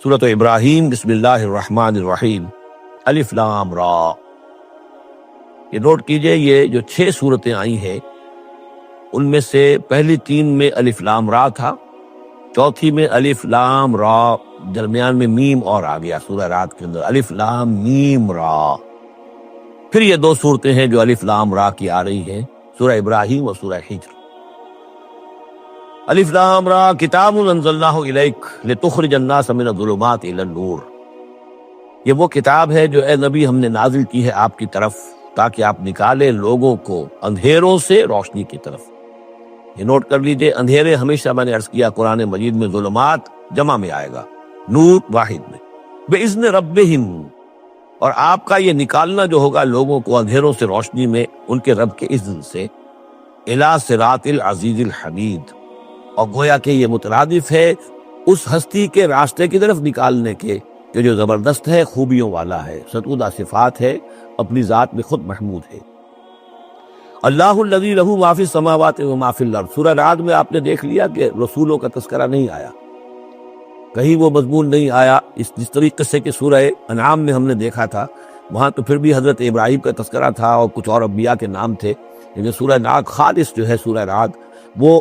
سورۃ ابراہیم، بسم اللہ الرحمن الرحیم، الف لام را۔ یہ نوٹ کیجئے، یہ جو 6 صورتیں آئی ہیں ان میں سے پہلی 3 میں الف لام را تھا، چوتھی میں الف لام را، درمیان میں میم اور آ گیا سورہ رات کے اندر الف لام میم را۔ پھر یہ 2 صورتیں ہیں جو الف لام را کی آ رہی ہیں، سورہ ابراہیم اور سورہ ہجر۔ الف لام را کتاب انزلناہ الیک لتخرج الناس من الظلمات الی النور۔ یہ وہ کتاب ہے جو اے نبی ہم نے نازل کی ہے آپ کی طرف تاکہ آپ نکالے لوگوں کو اندھیروں سے روشنی کی طرف۔ یہ نوٹ کر لیجئے، اندھیرے ہمیشہ میں نے عرض کیا قرآن مجید میں ظلمات جمع میں آئے گا، نور واحد میں، بِإِذْنِ رَبِّهِمْ۔ اور آپ کا یہ نکالنا جو ہوگا لوگوں کو اندھیروں سے روشنی میں ان کے رب کے اذن سے، اِلَى صِرَاطِ الْعَزِيزِ الْحَمِيدِ۔ اور گویا کہ یہ مترادف ہے اس ہستی کے راستے کی طرف نکالنے کے کہ جو زبردست ہے، خوبیوں والا ہے، ستودہ صفات ہے، اپنی ذات میں خود محمود ہے۔ اللہ الذی لہ ما فی السماوات و ما فی الارض۔ سورہ رعد میں آپ نے دیکھ لیا کہ رسولوں کا تذکرہ نہیں آیا، کہیں وہ مضمون نہیں آیا جس طریقے سے کہ سورہ انعام میں ہم نے دیکھا تھا، وہاں تو پھر بھی حضرت ابراہیم کا تذکرہ تھا اور کچھ اور انبیاء کے نام تھے، لیکن سورہ رعد خالص جو ہے سورہ رعد وہ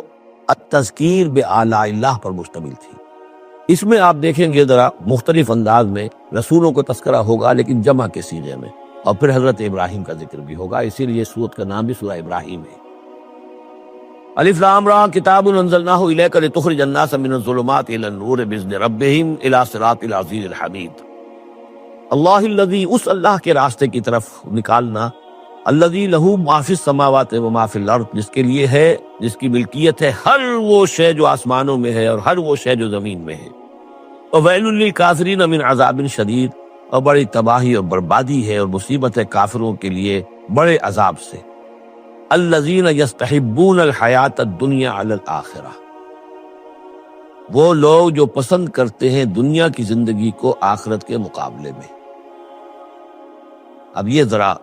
التذکیر بآلاء اللہ پر مشتمل تھی۔ اس میں آپ دیکھیں گے ذرا مختلف انداز میں رسولوں کو تذکرہ ہوگا لیکن جمع کے سیغے میں، اور پھر حضرت ابراہیم کا ذکر بھی ہوگا، اسی لیے سورت کا نام بھی سورہ ابراہیم ہے۔ الف لام را کتاب انزلناہ الیک لتخرج الناس من الظلمات الی النور بإذن ربہم الی صراط العزیز الحمید۔ اللہ الذی، اس اللہ کے راستے کی طرف نکالنا، الذی لہ ما فی السماوات و ما فی الارض، جس کے لیے ہے، جس کی ملکیت ہے ہر وہ شے جو آسمانوں میں ہے اور ہر وہ شے جو زمین میں ہے۔ وویل للکافرین من عذاب شدید، اور بڑی تباہی اور بربادی ہے اور مصیبت ہے کافروں کے لیے بڑے عذاب سے۔ الذین یستحبون الحیات الدنیا علی الآخرہ، وہ لوگ جو پسند کرتے ہیں دنیا کی زندگی کو آخرت کے مقابلے میں۔ اب یہ ذرا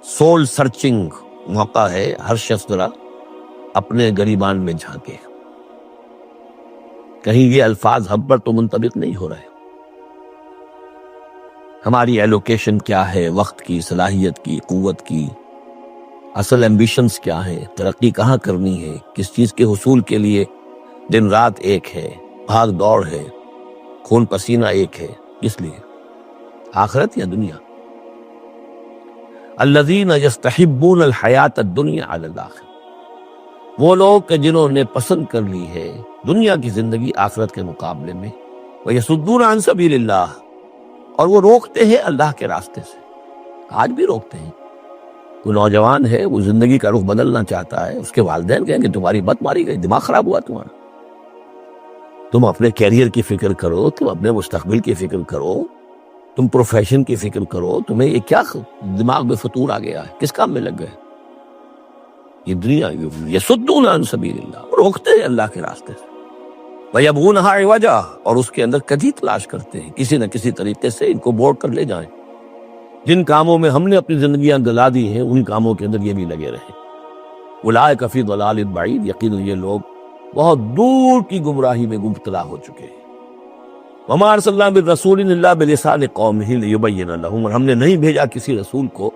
سول سرچنگ موقع ہے، ہر شخص ذرا اپنے گریبان میں جھانکے، کہیں یہ الفاظ ہم پر تو منطبق نہیں ہو رہے۔ ہماری ایلوکیشن کیا ہے، وقت کی، صلاحیت کی، قوت کی، اصل ایمبیشنز کیا ہے، ترقی کہاں کرنی ہے، کس چیز کے حصول کے لیے دن رات ایک ہے، بھاگ دوڑ ہے، خون پسینہ ایک ہے، کس لیے؟ آخرت یا دنیا؟ الذین یستحبون الحیات الدنیا علی الآخرہ، وہ لوگ کہ جنہوں نے پسند کر لی ہے دنیا کی زندگی آخرت کے مقابلے میں، ویصدون عن سبیل اللہ، اور وہ روکتے ہیں اللہ کے راستے سے۔ آج بھی روکتے ہیں۔ کوئی نوجوان ہے، وہ زندگی کا رخ بدلنا چاہتا ہے، اس کے والدین کہیں کہ تمہاری مت ماری گئی، دماغ خراب ہوا تمہارا، تم اپنے کیریئر کی فکر کرو، تم اپنے مستقبل کی فکر کرو، تم پروفیشن کی فکر کرو، تمہیں یہ کیا دماغ میں فطور آ گیا ہے، کس کام میں لگ گئے؟ یہ دنیا یصدون عن سبیل اللہ، روکتے ہیں اللہ کے راستے سے۔ وَيَبْغُونَهَا عِوَجًا، اور اس کے اندر کجی تلاش کرتے ہیں، کسی نہ کسی طریقے سے ان کو موڑ کر لے جائیں۔ جن کاموں میں ہم نے اپنی زندگیاں گلا دی ہیں ان کاموں کے اندر یہ بھی لگے رہیں۔ اولئک فی ضلال بعید، یقیناً یہ لوگ بہت دور کی گمراہی میں مبتلا ہو چکے ہیں۔ وما ارسلنا بالرسول الا بلسان قومہ لیبین لہم، اور ہم نے نہیں بھیجا کسی رسول کو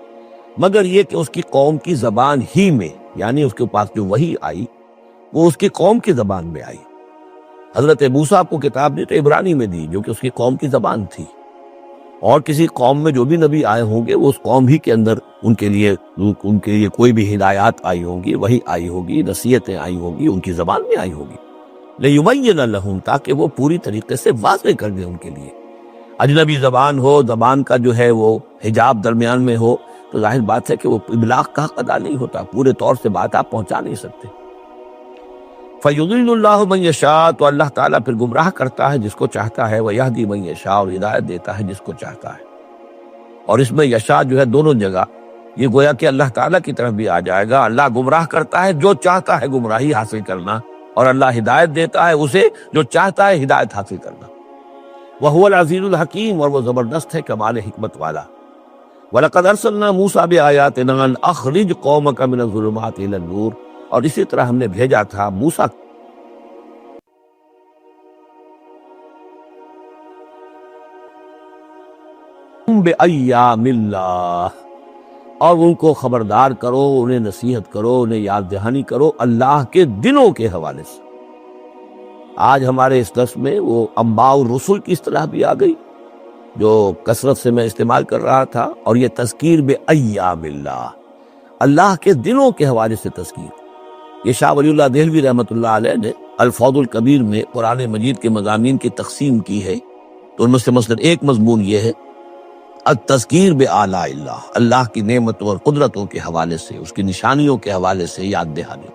مگر یہ کہ اس کی قوم کی زبان ہی میں، یعنی اس کے پاس جو وحی آئی وہ اس کی قوم کی زبان میں آئی۔ حضرت موسیٰ کو کتاب دی تو عبرانی میں دی جو کہ اس کی قوم کی زبان تھی، اور کسی قوم میں جو بھی نبی آئے ہوں گے وہ اس قوم ہی کے اندر ان کے لیے کوئی بھی ہدایات آئی ہوں گی، وحی آئی ہوگی، نصیحتیں آئی ہوں گی، ان کی زبان میں آئی ہوگی، لیبین لہم، تاکہ وہ پوری طریقے سے واضح کر دیں ان کے لیے۔ اجنبی زبان ہو، زبان کا جو ہے وہ حجاب درمیان میں ہو، تو ظاہر بات ہے کہ وہ ابلاغ کا حق ادا نہیں ہوتا، پورے طور سے بات آپ پہنچا نہیں سکتے۔ فَيُضِلُّ اللَّهُ مَن يَشَاءُ، تو اللہ تعالیٰ پھر گمراہ کرتا ہے جس کو چاہتا ہے، وَيَهْدِي مَن يَشَاءُ، اور ہدایت دیتا ہے جس کو چاہتا ہے۔ اور اس میں یشاء جو ہے دونوں جگہ یہ گویا کہ اللہ تعالیٰ کی طرف بھی آ جائے گا۔ اللہ گمراہ کرتا ہے جو چاہتا ہے گمراہی حاصل کرنا، اور اللہ ہدایت دیتا ہے اسے جو چاہتا ہے ہدایت حاصل کرنا۔ وَهُوَ الْعَزِيزُ الْحَكِيمُ، اور وہ زبردست ہے کمال حکمت والا۔ وَلَقَدْ أَرْسَلْنَا مُوسَىٰ بِآيَاتِنَا أَنْ أَخْرِجْ قَوْمَكَ مِنَ الظُّلُمَاتِ إِلَى النُّورِ، اور اسی طرح ہم نے بھیجا تھا موسیٰ وَذَكِّرْهُمْ بِأَيَّامِ اللَّهِ، اور ان کو خبردار کرو، انہیں نصیحت کرو، انہیں یاد دہانی کرو اللہ کے دنوں کے حوالے سے۔ آج ہمارے اس درس میں وہ انباء الرسل کی اصطلاح بھی آ گئی جو کثرت سے میں استعمال کر رہا تھا، اور یہ تذکیر بِأَيَّامِ اللہ، اللہ کے دنوں کے حوالے سے تذکیر۔ یہ شاہ ولی اللہ دہلوی رحمۃ اللہ علیہ نے الفوض الکبیر میں قرآن مجید کے مضامین کی تقسیم کی ہے، تو ان میں سے مثلا ایک مضمون یہ ہے التذکیر بآلاء اللہ، اللہ کی نعمتوں اور قدرتوں کے حوالے سے، اس کی نشانیوں کے حوالے سے یاد دہانی۔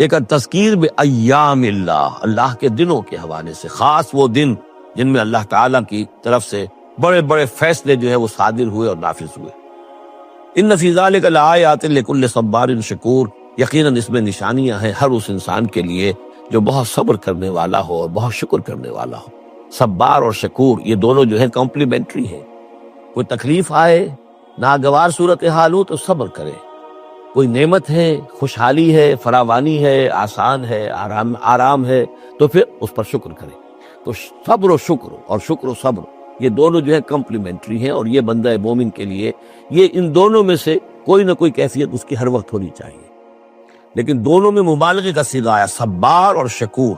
ایک التذکیر بایام اللہ، اللہ کے دنوں کے حوالے سے، خاص وہ دن جن میں اللہ تعالیٰ کی طرف سے بڑے بڑے فیصلے جو ہے وہ صادر ہوئے اور نافذ ہوئے۔ ان فی ذلک لآیات لکل صبار شکور، یقیناً اس میں نشانیاں ہیں ہر اس انسان کے لیے جو بہت صبر کرنے والا ہو اور بہت شکر کرنے والا ہو۔ صبار اور شکور یہ دونوں جو ہیں کمپلیمنٹری ہیں۔ کوئی تکلیف آئے، ناگوار صورتحال ہو تو صبر کرے، کوئی نعمت ہے، خوشحالی ہے، فراوانی ہے، آسان ہے، آرام ہے، تو پھر اس پر شکر کرے۔ تو صبر و شکر اور شکر و صبر یہ دونوں جو ہے کمپلیمنٹری ہیں، اور یہ بندہ مومن کے لیے یہ ان دونوں میں سے کوئی نہ کوئی کیفیت اس کی ہر وقت ہونی چاہیے۔ لیکن دونوں میں مبالغے کا صیغہ ہے، صبار اور شکور۔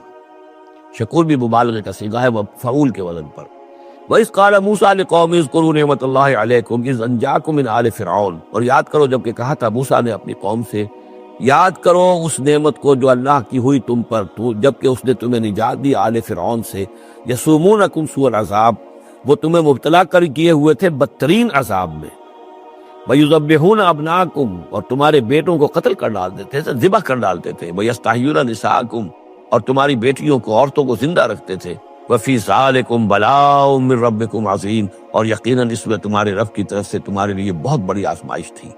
شکور بھی مبالغے کا صیغہ ہے، وہ فعول کے وزن پر۔ وَإِذْ قَالَ مُوسَىٰ لِقَوْمِهِ اذْكُرُوا نِعْمَتَ اللَّهِ عَلَيْكُمْ إِذْ أَنْجَاكُم مِّنْ آلِ فِرْعَوْنَ، اور یاد کرو جب کہ کہا تھا موسیٰ نے اپنی قوم سے، یاد کرو اس نعمت کو جو اللہ کی ہوئی تم پر، جب کہ اس نے تمہیں نجات دی آل فرعون سے۔ یسومونکم سوء العذاب، وہ تمہیں مبتلا کر کیے ہوئے تھے بدترین عذاب میں۔ وَيُذَبِّحُونَ أَبْنَاءَكُمْ، اور تمہارے بیٹوں کو قتل کر ڈالتے تھے، ذبح کر ڈالتے تھے۔ وَيَسْتَحْيُونَ نِسَاءَكُمْ، اور تمہاری بیٹیوں کو، عورتوں کو زندہ رکھتے تھے۔ وَفِي ذَلِكُمْ بَلَاءٌ مِّن رَبِّكُمْ عَظِيمٌ، اور یقیناً اس میں تمہارے رب کی طرف سے تمہارے لیے بہت بڑی آزمائش تھی۔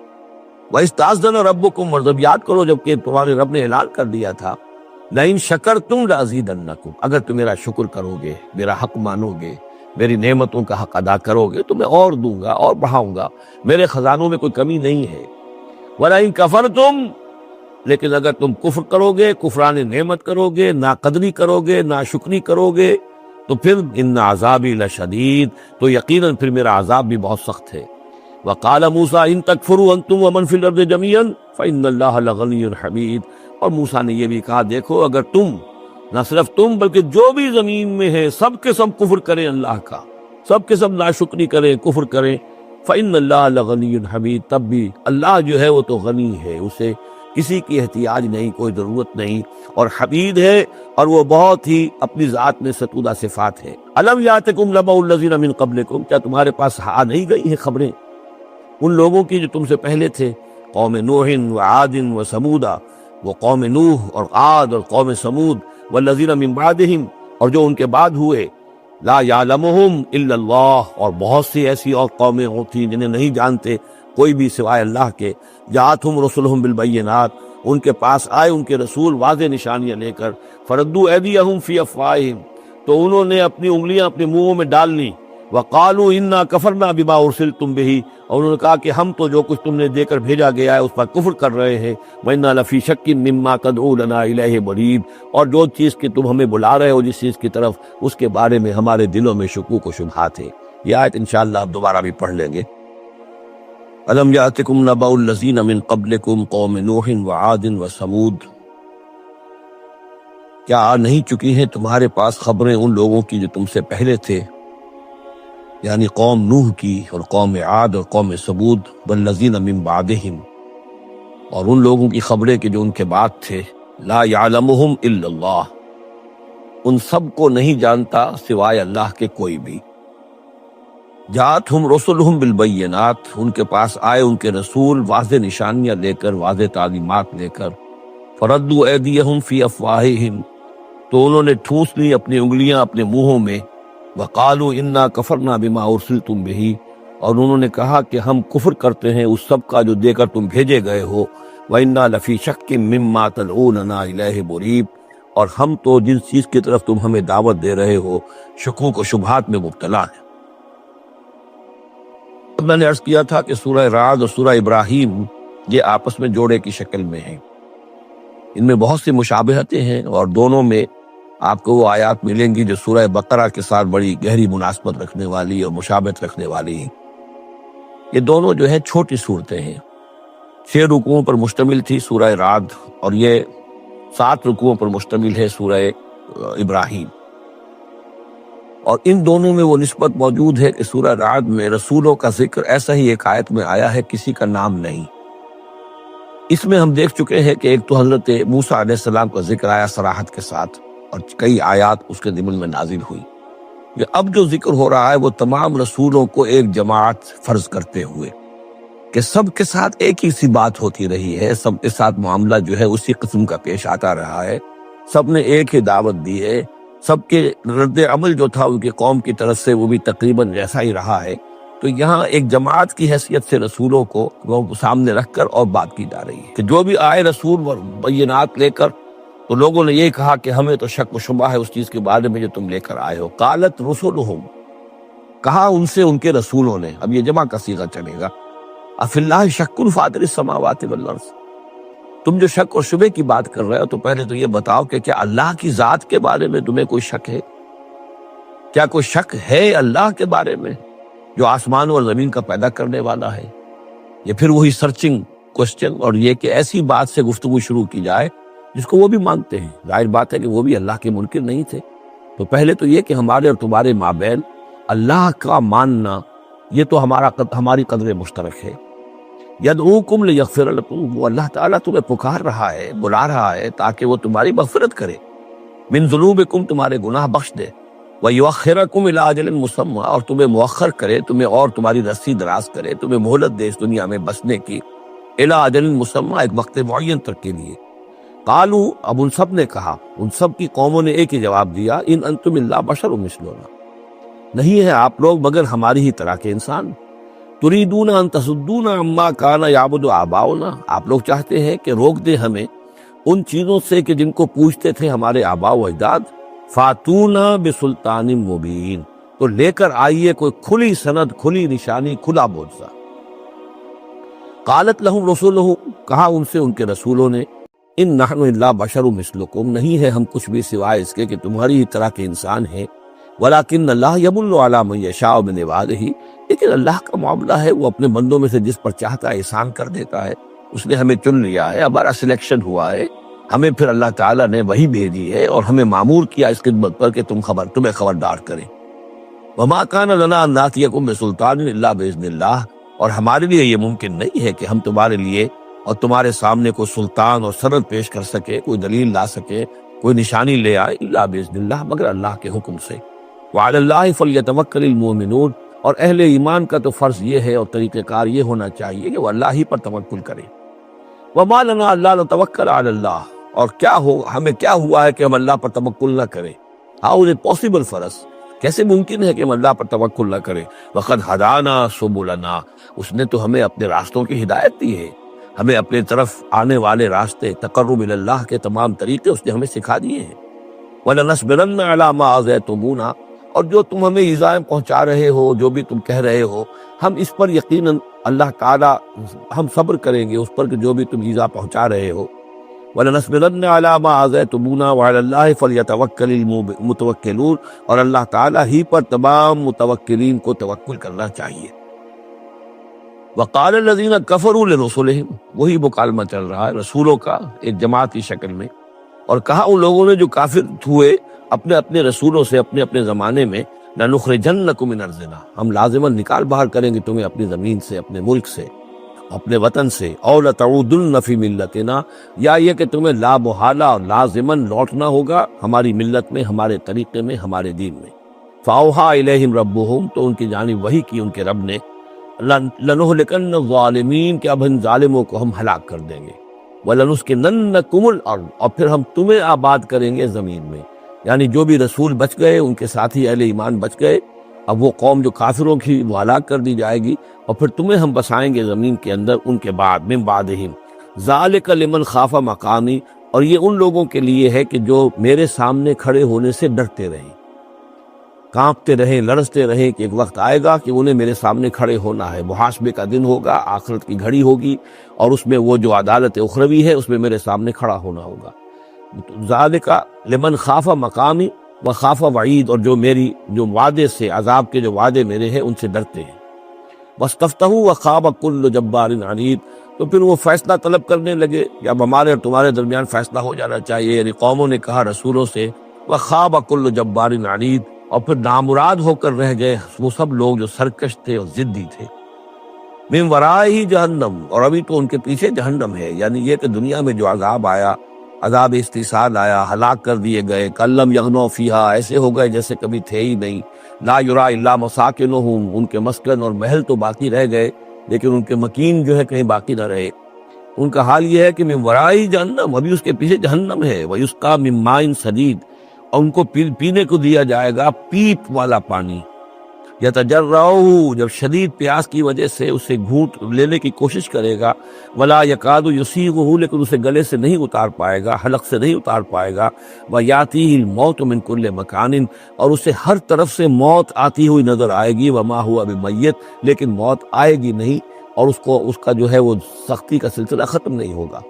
وَإِذْ تَأَذَّنَ رَبُّكُمْ، اور جب یاد کرو جب کہ تمہارے رب نے اعلان کر دیا تھا لَئِن شَكَرْتُمْ لَأَزِيدَنَّكُمْ، اگر تم میرا شکر کرو گے، میرا حق مانو گے، میری نعمتوں کا حق ادا کرو گے تو میں اور دوں گا اور بڑھاؤں گا، میرے خزانوں میں کوئی کمی نہیں ہے۔ وَلَئِن كَفَرْتُمْ، لیکن اگر تم کفر کرو گے، کفران نعمت کرو گے، ناقدری کرو گے، ناشکری کرو گے، تو پھر ان عذابی لشدید، تو یقیناً پھر میرا عذاب بھی بہت سخت ہے۔ وقال موسیٰ ان تکفروا انتم ومن فی الارض جميعا فإن اللہ لغنی حمید، اور موسیٰ نے یہ بھی کہا دیکھو اگر تم، نہ صرف تم بلکہ جو بھی زمین میں ہے سب کے سب کفر کریں اللہ کا، سب کے سب ناشکری کریں، کفر کریں، فإن اللہ لغنی حمید، تب بھی اللہ جو ہے وہ تو غنی ہے، اسے کسی کی احتیاج نہیں، کوئی ضرورت نہیں، اور حمید ہے، اور وہ بہت ہی اپنی ذات میں ستودہ صفات ہے۔ الم یاتکم نبأ الذین من قبلکم، کیا تمہارے پاس آ نہیں گئی ہیں خبریں ان لوگوں کی جو تم سے پہلے تھے؟ قوم نوح و عاد و سمودا، وہ قوم نوح اور عاد اور قوم سمود، والذین من بعدہم، اور جو ان کے بعد ہوئے، لا یعلمہم الا اللہ، اور بہت سی ایسی اور قومیں ہوتی جنہیں نہیں جانتے کوئی بھی سوائے اللہ کے۔ جاءتہم رسلہم بالبینات، ان کے پاس آئے ان کے رسول واضح نشانیاں لے کر، فردوا ایدیہم فی افواہہم، تو انہوں نے اپنی انگلیاں اپنے منہوں میں ڈال لیں، وقالوا انا کفرنا بما ارسلتم بہ، اور انہوں نے کہا کہ ہم تو جو کچھ تم نے دے کر بھیجا گیا ہے اس پر کفر کر رہے ہیں۔ وَإِنَّا لَفِي شَكٍّ مِّمَّا تَدْعُونَنَا إِلَيْهِ مُرِيبٍ، اور جو چیز کی تم ہمیں بلا رہے ہو جس چیز کی طرف، اس کے بارے میں ہمارے دلوں میں شکوک و شبہات ہیں۔ یہ آیت انشاءاللہ اب دوبارہ بھی پڑھ لیں گے۔ أَلَمْ يَأْتِكُمْ نَبَأُ الَّذِينَ مِن قَبْلِكُمْ قَوْمِ نُوحٍ وَعَادٍ وَثَمُودَ، کیا آ نہیں چکی ہیں تمہارے پاس خبریں ان لوگوں کی جو تم سے پہلے تھے، یعنی قوم نوح کی اور قوم عاد اور قوم ثمود، والذین من بعدہم، اور ان لوگوں کی خبریں کہ جو ان کے بعد تھے، لا یعلمہم الا اللہ، ان سب کو نہیں جانتا سوائے اللہ کے کوئی بھی۔ جاءتہم رسلہم بالبینات، ان کے پاس آئے ان کے رسول واضح نشانیاں لے کر، واضح تعلیمات لے کر، فردوا ایدیہم فی افواہہم، تو انہوں نے ٹھونس لی اپنی انگلیاں اپنے منہوں میں، وقالوا انا کفرنا بما ارسلتم بہ، اور انہوں نے کہا کہ ہم کفر کرتے ہیں اس سب کا جو دے کر تم بھیجے گئے ہو۔ وَإِنَّا لَفِي شَكٍّ مِّمَّا تَدْعُونَنَا إِلَيْهِ مُرِيبٍ، اور ہم تو جس چیز کی طرف تم ہمیں دعوت دے رہے ہو شکوک و شبہات میں مبتلا ہیں۔ میں نے عرض کیا تھا کہ سورہ رعد اور سورہ ابراہیم یہ آپس میں جوڑے کی شکل میں ہیں، ان میں بہت سی مشابہتیں ہیں، اور دونوں میں آپ کو وہ آیات ملیں گی جو سورہ بقرہ کے ساتھ بڑی گہری مناسبت رکھنے والی اور مشابہت رکھنے والی ہیں۔ یہ دونوں جو ہے چھوٹی صورتیں ہیں، 6 رکوعوں پر مشتمل تھی سورہ رعد، اور یہ 7 رکوعوں پر مشتمل ہے سورہ ابراہیم، اور ان دونوں میں وہ نسبت موجود ہے کہ سورہ رعد میں رسولوں کا ذکر ایسا ہی ایک آیت میں آیا ہے، کسی کا نام نہیں۔ اس میں ہم دیکھ چکے ہیں کہ ایک تو حضرت موسیٰ علیہ السلام کا ذکر آیا صراحت کے ساتھ، اور کئی آیات اس کے ضمن میں نازل ہوئی۔ کہ اب جو ذکر ہو رہا ہے وہ تمام رسولوں کو ایک جماعت فرض کرتے ہوئے، کہ سب کے ساتھ ایک ہی سی بات ہوتی رہی ہے، سب کے ساتھ معاملہ جو ہے اسی قسم کا پیش آتا رہا ہے، سب نے ایک ہی دعوت دی ہے، سب کے رد عمل جو تھا ان کی قوم کی طرف سے وہ بھی تقریباً جیسا ہی رہا ہے۔ تو یہاں ایک جماعت کی حیثیت سے رسولوں کو وہ سامنے رکھ کر اور بات کی جا رہی ہے کہ جو بھی آئے رسول بینات لے کر، تو لوگوں نے یہ کہا کہ ہمیں تو شک و شبہ ہے اس چیز کے بارے میں جو تم لے کر آئے ہو۔ قالت رسلہم، کہا ان سے ان کے رسولوں نے، اب یہ جمع کا صیغہ چلے گا، اف اللہ شک فاطر السماوات والارض، تم جو شک اور شبے کی بات کر رہے ہو تو پہلے تو یہ بتاؤ کہ کیا اللہ کی ذات کے بارے میں تمہیں کوئی شک ہے؟ کیا کوئی شک ہے اللہ کے بارے میں جو آسمان اور زمین کا پیدا کرنے والا ہے؟ یہ پھر وہی سرچنگ کوسچن، اور یہ کہ ایسی بات سے گفتگو شروع کی جائے جس کو وہ بھی مانتے ہیں۔ ظاہر بات ہے کہ وہ بھی اللہ کے منکر نہیں تھے، تو پہلے تو یہ کہ ہمارے اور تمہارے مابین اللہ کا ماننا یہ تو ہماری قدر مشترک ہے۔ یدعوکم لیغفر لکم، وہ اللہ تعالیٰ تمہیں پکار رہا ہے، بلا رہا ہے تاکہ وہ تمہاری مغفرت کرے، من ذنوبکم، تمہارے گناہ بخش دے، ویؤخرکم الی اجل مسمى، اور تمہیں مؤخر کرے، تمہیں اور تمہاری رسی دراز کرے، تمہیں مہلت دے اس دنیا میں بسنے کی، الی اجل مسمى، ایک وقت معین تک کے لیے۔ قالوا، اب ان سب نے کہا، ان سب کی قوموں نے ایک ہی جواب دیا، ان انتم الا بشر مثلنا، نہیں ہے آپ لوگ مگر ہماری ہی طرح کے انسان۔ تریدون ان تصدونا عما کان یعبد آباؤنا، آپ لوگ چاہتے ہیں کہ روک دے ہمیں ان چیزوں سے کہ جن کو پوجتے تھے ہمارے آباء و اجداد۔ فاتونا بسلطان مبین، تو لے کر آئیے کوئی کھلی سند، کھلی نشانی، کھلا معجزہ۔ قالت لہم رسولہم، کہا ان سے ان کے رسولوں نے، ان نحن الا بشر مثلکم، نہیں ہے ہم کچھ بھی سوائے اس کے کہ تمہاری ہی طرح کے انسان ہیں، ولکن اللہ یمن علی من یشاء من عبادہ، لیکن اللہ کا معاملہ ہے وہ اپنے بندوں میں سے جس پر چاہتا ہے احسان کر دیتا ہے۔ اس نے ہمیں چن لیا ہے، ہمارا سلیکشن ہوا ہے، ہمیں پھر اللہ تعالیٰ نے وہی بھیجی ہے اور ہمیں مامور کیا اس خدمت پر کہ تمہیں خبردار کریں۔ وما کان لنا ان ناتیکم بسلطان الا باذن اللہ، اور ہمارے لیے یہ ممکن نہیں ہے کہ ہم تمہارے لیے اور تمہارے سامنے کوئی سلطان اور سند پیش کر سکے، کوئی دلیل لا سکے، کوئی نشانی لے آئے، الا باذن اللہ، مگر اللہ کے حکم سے۔ وعلی اللہ فلیتوکل المؤمنون، اور اہل ایمان کا تو فرض یہ ہے اور طریقہ کار یہ ہونا چاہیے کہ وہ اللہ ہی پر توکل کرے۔ وما لنا الا نتوکل علی اللہ، اور ہمیں کیا ہوا ہے کہ ہم اللہ پر توکل نہ کریں؟ How is it possible for us, کیسے ممکن ہے کہ ہم اللہ پر توکل نہ کریں؟ وقد ہدانا سبلنا، اس نے تو ہمیں اپنے راستوں کی ہدایت دی ہے، ہمیں اپنے طرف آنے والے راستے، تقرب الی اللہ کے تمام طریقے اس نے ہمیں سکھا دیے ہیں۔ وَلَنَصْبِرَنَّ عَلَىٰ مَا آذَيْتُمُونَا، اور جو تم ہمیں ایذائیں پہنچا رہے ہو، جو بھی تم کہہ رہے ہو، ہم اس پر یقیناً اللہ تعالیٰ ہم صبر کریں گے اس پر کہ جو بھی تم ایذا پہنچا رہے ہو۔ وَلَنَصْبِرَنَّ عَلَىٰ مَا آذَيْتُمُونَا وَعَلَى اللَّهِ فَلْيَتَوَكَّلِ الْمُتَوَكِّلُونَ، اور اللہ تعالیٰ ہی پر تمام متوکلین کو توکل کرنا چاہیے۔ وَقَالَ الَّذِينَ كَفَرُوا لِرُسُلِهِمْ، وہی مکالمہ چل رہا ہے رسولوں کا ایک جماعت کی شکل میں، اور کہا ان لوگوں نے جو کافر ہوئے اپنے اپنے رسولوں سے اپنے اپنے زمانے میں، لَنُخْرِجَنَّكُم مِّنْ أَرْضِنَا، ہم لازماً نکال باہر کریں گے تمہیں اپنی زمین سے، اپنے ملک سے، اپنے وطن سے، أَوْ لَتَعُودُنَّ فِي مِلَّتِنَا، یا یہ کہ تمہیں لا محالہ اور لازماً لوٹنا ہوگا ہماری ملت میں، ہمارے طریقے میں، ہمارے دین میں۔ فَأَوْحَىٰ إِلَيْهِمْ رَبُّهُمْ، تو ان کی جانب وحی کی ان کے رب نے، لَنُهْلِكَنَّ الظَّالِمِينَ، کہ اب ان ظالموں کو ہم ہلاک کر دیں گے، وَلَنُسْكِنَنَّكُمُ الْأَرْضَ، اور پھر ہم تمہیں آباد کریں گے زمین میں۔ یعنی جو بھی رسول بچ گئے، ان کے ساتھی اہل ایمان بچ گئے، اب وہ قوم جو کافروں کی وہ ہلاک کر دی جائے گی، اور پھر تمہیں ہم بسائیں گے زمین کے اندر ان کے بعد، من بعدہم، ذالک لمن خاف مقامی، اور یہ ان لوگوں کے لیے ہے کہ جو میرے سامنے کھڑے ہونے سے ڈرتے رہیں، کانپتے رہیں، لرزتے رہیں کہ ایک وقت آئے گا کہ انہیں میرے سامنے کھڑے ہونا ہے، محاسبے کا دن ہوگا، آخرت کی گھڑی ہوگی، اور اس میں وہ جو عدالت اخروی ہے اس میں میرے سامنے کھڑا ہونا ہوگا۔ ذالک لمن خاف مقامی و خاف وعید، اور جو وعدے سے، عذاب کے جو وعدے میرے ہیں ان سے ڈرتے ہیں۔ وَاسْتَفْتَحُوا وَخَابَ كُلُّ جَبَّارٍ عَنِيدٍ، تو پھر وہ فیصلہ طلب کرنے لگے کہ اب ہمارے اور تمہارے درمیان فیصلہ ہو جانا چاہیے، یعنی قوموں نے کہا رسولوں سے، وَخَابَ كُلُّ جَبَّارٍ عَنِيدٍ، اور پھر نامراد ہو کر رہ گئے وہ سب لوگ جو سرکش تھے اور ضدی تھے۔ من ورائہ جہنم، اور ابھی تو ان کے پیچھے جہنم ہے، یعنی یہ کہ دنیا میں جو عذاب آیا، عذاب استحصال آیا، ہلاک کر دیے گئے، کلم یغنوا فیہا، ایسے ہو گئے جیسے کبھی تھے ہی نہیں، لا یرا الا مساکنہم، ان کے مسکن اور محل تو باقی رہ گئے لیکن ان کے مکین جو ہے کہیں باقی نہ رہے۔ ان کا حال یہ ہے کہ من ورائی جہنم، ابھی اس کے پیچھے جہنم ہے، ویسقا من ماء صدید، اور ان کو پینے کو دیا جائے گا پیپ والا پانی، یتجرعہ، جب شدید پیاس کی وجہ سے اسے گھونٹ لینے کی کوشش کرے گا، ولا یکاد یسیغہ، لیکن اسے گلے سے نہیں اتار پائے گا، حلق سے نہیں اتار پائے گا، ویاتیہ الموت من کل مکان، اور اسے ہر طرف سے موت آتی ہوئی نظر آئے گی، وما ہوا بمیت، لیکن موت آئے گی نہیں، اور اس کا جو ہے وہ سختی کا سلسلہ ختم نہیں ہوگا۔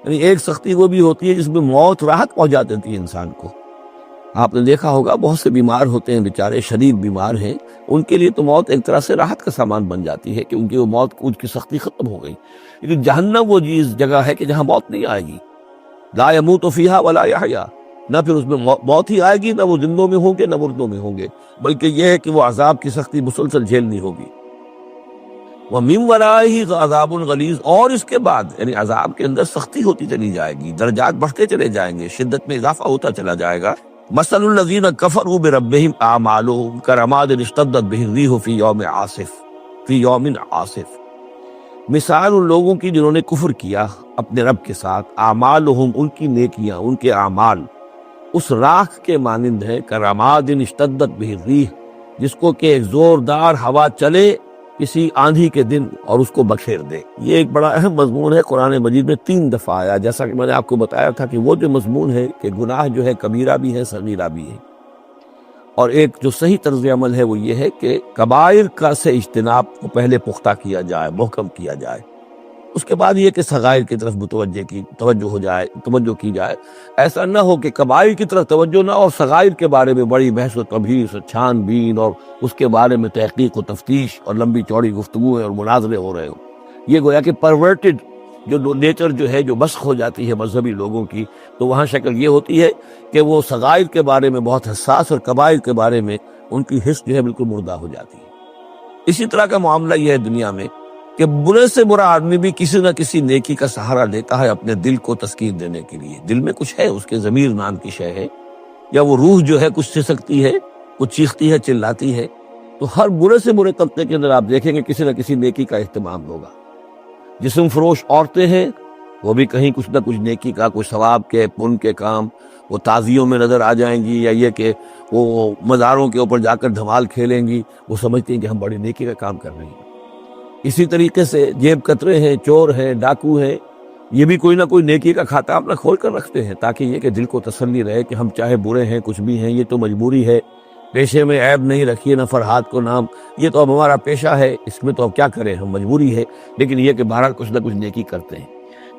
یعنی ایک سختی وہ بھی ہوتی ہے جس میں موت راحت پہنچا دیتی ہے انسان کو۔ آپ نے دیکھا ہوگا بہت سے بیمار ہوتے ہیں بیچارے، شدید بیمار ہیں، ان کے لیے تو موت ایک طرح سے راحت کا سامان بن جاتی ہے کہ ان کی وہ موت، ان کی سختی ختم ہو گئی۔ لیکن جہنم وہ چیز جگہ ہے کہ جہاں موت نہیں آئے گی، لا یموت فیہا ولا یحیا، نہ پھر اس میں موت ہی آئے گی، نہ وہ زندوں میں ہوں گے نہ مردوں میں ہوں گے، بلکہ یہ ہے کہ وہ عذاب کی سختی مسلسل جھیلنی ہوگی۔ وَمِن وَرَائِهِ عَذَابٌ غَلِيظٌ، اور اس کے بعد یعنی عذاب کے اندر سختی ہوتی چلی جائے گی، درجات بڑھتے چلے جائیں گے، شدت میں اضافہ ہوتا چلا جائے گا۔ مثل الذین کفروا بربہم اعمالهم کرماد اشتدت بہ الریح فی یوم عاصف، مثال ان لوگوں کی جنہوں نے کفر کیا اپنے رب کے ساتھ، اعمالهم، ان کی نیکیاں، ان کے اعمال اس راکھ کے مانند ہے، کرماد اشتدت بہ الریح، جس کو کہ ایک زوردار ہوا چلے کسی آندھی کے دن اور اس کو بکھیر دے۔ یہ ایک بڑا اہم مضمون ہے، قرآن مجید میں 3 دفعہ آیا، جیسا کہ میں نے آپ کو بتایا تھا کہ وہ جو مضمون ہے کہ گناہ جو ہے کبیرہ بھی ہے صغیرہ بھی ہے، اور ایک جو صحیح طرز عمل ہے وہ یہ ہے کہ کبائر کا سے اجتناب کو پہلے پختہ کیا جائے، محکم کیا جائے، اس کے بعد یہ کہ صغائر کی طرف توجہ کی جائے۔ ایسا نہ ہو کہ کبائر کی طرف توجہ نہ ہو اور صغائر کے بارے میں بڑی بحث و تبحث، چھان بین، اور اس کے بارے میں تحقیق و تفتیش اور لمبی چوڑی گفتگویں اور مناظرے ہو رہے ہوں۔ یہ گویا کہ پرورٹڈ جو نیچر جو ہے، جو مسخ ہو جاتی ہے مذہبی لوگوں کی، تو وہاں شکل یہ ہوتی ہے کہ وہ صغائر کے بارے میں بہت حساس اور کبائر کے بارے میں ان کی حس جو ہے بالکل مردہ ہو جاتی ہے۔ اسی طرح کا معاملہ یہ ہے دنیا میں کہ برے سے برا آدمی بھی کسی نہ کسی نیکی کا سہارا لیتا ہے اپنے دل کو تسکین دینے کے لیے۔ دل میں کچھ ہے، اس کے ضمیر نام کی شے ہے، یا وہ روح جو ہے کچھ سسکتی ہے، کچھ چیختی ہے، چلاتی ہے، تو ہر برے سے برے طبقے کے اندر آپ دیکھیں گے کسی نہ کسی نیکی کا اہتمام ہوگا۔ جسم فروش عورتیں ہیں، وہ بھی کہیں کچھ نہ کچھ نیکی کا، کچھ ثواب کے، پن کے کام، وہ تعزیوں میں نظر آ جائیں گی، یا یہ کہ وہ مزاروں کے اوپر جا کر دھمال کھیلیں گی، وہ سمجھتی ہیں کہ ہم بڑی نیکی کا کام کر رہے ہیں۔ اسی طریقے سے جیب کترے ہیں، چور ہیں، ڈاکو ہیں، یہ بھی کوئی نہ کوئی نیکی کا کھاتا اپنا کھول کر رکھتے ہیں، تاکہ یہ کہ دل کو تسلی رہے کہ ہم چاہے برے ہیں، کچھ بھی ہیں، یہ تو مجبوری ہے، پیشے میں عیب نہیں رکھیے نہ فرحات کو نام، یہ تو اب ہمارا پیشہ ہے، اس میں تو اب کیا کریں، ہم مجبوری ہے، لیکن یہ کہ بہرحال کچھ نہ کچھ نیکی کرتے ہیں۔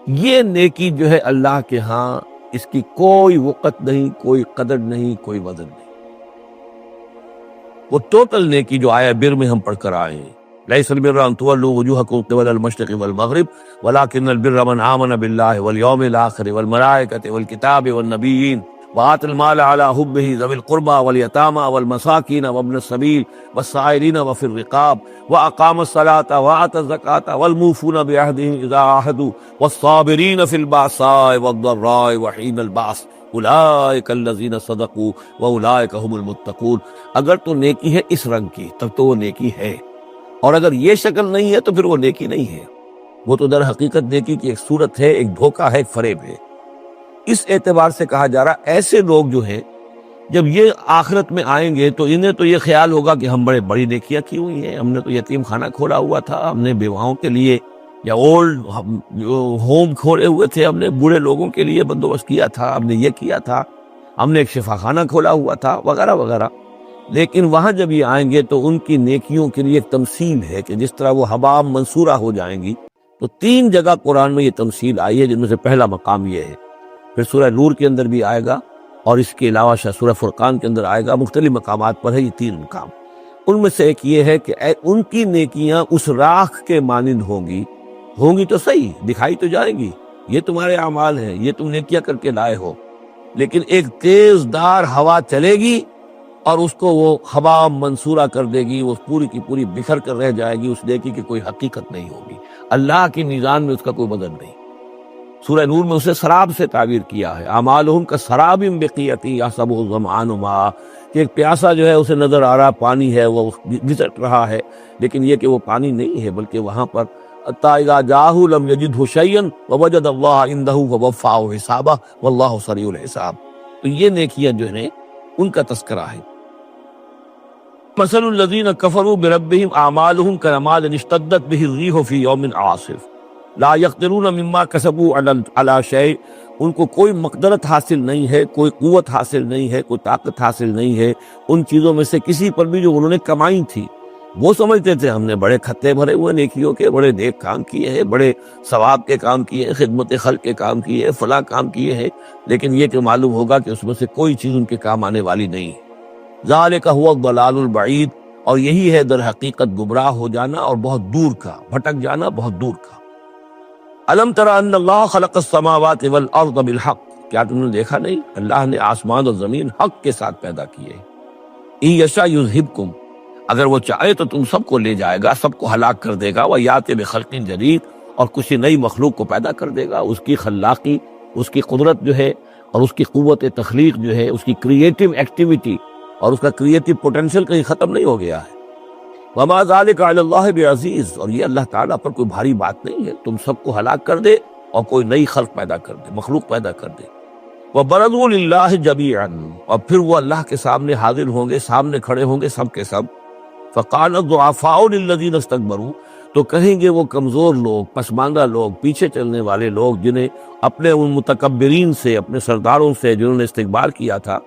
یہ نیکی جو ہے اللہ کے ہاں اس کی کوئی وقت نہیں، کوئی قدر نہیں، کوئی وزن نہیں۔ وہ ٹوٹل نیکی جو آیا بر میں ہم پڑھ کر آئے ہیں، لیس البر ان تولوا وجوہکم قبل المشرق والمغرب ولکن البر من آمن باللہ والیوم الآخر والملائکۃ والکتاب والنبیین وآتى المال على حبه ذوي القربى واليتامى والمساكين وابن السبيل والسائلين وفي الرقاب وأقام الصلاة وآتى الزكاة والموفون بعهدهم إذا عاهدوا والصابرين في البأساء والضراء وحين البأس أولئك الذين صدقوا وأولئك هم المتقون۔ اگر تو نیکی ہے اس رنگ کی تب تو وہ نیکی ہے، اور اگر یہ شکل نہیں ہے تو پھر وہ نیکی نہیں ہے، وہ تو در حقیقت نیکی کی ایک صورت ہے، ایک دھوکہ ہے، ایک فریب ہے۔ اس اعتبار سے کہا جا رہا ایسے لوگ جو ہیں جب یہ آخرت میں آئیں گے تو انہیں تو یہ خیال ہوگا کہ ہم بڑی نیکیاں کی ہوئی ہیں، ہم نے تو یتیم خانہ کھولا ہوا تھا، ہم نے بیواؤں کے لیے یا اولڈ ہوم کھولے ہوئے تھے، ہم نے بوڑھے لوگوں کے لیے بندوبست کیا تھا، ہم نے یہ کیا تھا، ہم نے ایک شفا خانہ کھولا ہوا تھا، وغیرہ وغیرہ۔ لیکن وہاں جب یہ آئیں گے تو ان کی نیکیوں کے لیے ایک تمثیل ہے کہ جس طرح وہ حباب منصورہ ہو جائیں گی۔ تو 3 جگہ قرآن میں یہ تمثیل آئی ہے، جن میں سے پہلا مقام یہ ہے، پھر سورہ نور کے اندر بھی آئے گا، اور اس کے علاوہ سورہ فرقان کے اندر آئے گا، مختلف مقامات پر ہے یہ 3 مقام۔ ان میں سے ایک یہ ہے کہ ان کی نیکیاں اس راکھ کے مانند ہوں گی تو صحیح، دکھائی تو جائیں گی، یہ تمہارے اعمال ہیں، یہ تم نیکیاں کر کے لائے ہو، لیکن ایک تیز دار ہوا چلے گی اور اس کو وہ ہوا منصورہ کر دے گی، وہ پوری کی پوری بکھر کر رہ جائے گی، اس نیکی کی کوئی حقیقت نہیں ہوگی، اللہ کی میزان میں اس کا کوئی وزن نہیں۔ سورہ نور میں اسے سراب سے تعبیر کیا ہے، اعمالہم کسراب بقیعۃ یحسبہ الظمآن ماء، کہ ایک پیاسا جو ہے اسے نظر آ رہا پانی ہے، وہ گھسٹ رہا ہے، لیکن یہ کہ وہ پانی نہیں ہے، بلکہ وہاں پر حتیٰ اذا جاءہ لم یجدہ شیئا ووجد اللہ عندہ فوفاہ حسابہ واللہ سریع الحساب۔ تو یہ نیکیاں جو ہیں ان کا تذکرہ ہے۔ مثل الذین کفروا بربہم اعمالہم کرماد اشتدت بہ الریح فی یوم عاصف لا یقدرون مما کسبوا علی شیء، ان کو کوئی مقدرت حاصل نہیں ہے، کوئی قوت حاصل نہیں ہے، کوئی طاقت حاصل نہیں ہے ان چیزوں میں سے کسی پر بھی جو انہوں نے کمائی تھی۔ وہ سمجھتے تھے ہم نے بڑے کھتے بھرے ہوئے نیکیوں کے، بڑے نیک کام کیے ہیں، بڑے ثواب کے کام کیے ہیں، خدمت خلق کے کام کیے ہیں، فلاں کام کیے ہیں، لیکن یہ کہ معلوم ہوگا کہ اس میں سے کوئی چیز ان کے کام آنے والی نہیں ہے۔ ذالک هو الضلال البعید، اور یہی ہے در حقیقت گمراہ ہو جانا اور بہت دور کا، بھٹک جانا بہت دور کا۔ الم تر ان اللہ خلق السماوات والارض بالحق، کیا تم نے دیکھا نہیں اللہ نے آسمان اور زمین حق کے ساتھ پیدا کیے۔ ان یشاء یذہبکم، اگر وہ چاہے تو تم سب کو لے جائے گا، سب کو ہلاک کر دے گا، ویات بخلق جدید، اور کسی نئی مخلوق کو پیدا کر دے گا۔ اس کی خلاقی، اس کی قدرت جو ہے اور اس کی قوت تخلیق جو ہے، اس کی کریٹو ایکٹیویٹی اور اس کا کریٹو پوٹینشیل کہیں ختم نہیں ہو گیا ہے۔ وما ذلک علی اللہ بعزیز، اور یہ اللہ تعالیٰ پر کوئی بھاری بات نہیں ہے تم سب کو ہلاک کر دے اور کوئی نئی خلق پیدا کر دے، مخلوق پیدا کر دے۔ وبرزوا للہ جمیعا، اور پھر وہ اللہ کے سامنے حاضر ہوں گے، سامنے کھڑے ہوں گے سب کے سب۔ فقال الضعفاء للذین استکبروا، تو کہیں گے وہ کمزور لوگ، پسماندہ لوگ، پیچھے چلنے والے لوگ، جنہیں اپنے ان متکبرین سے، اپنے سرداروں سے جنہوں نے استکبار کیا تھا،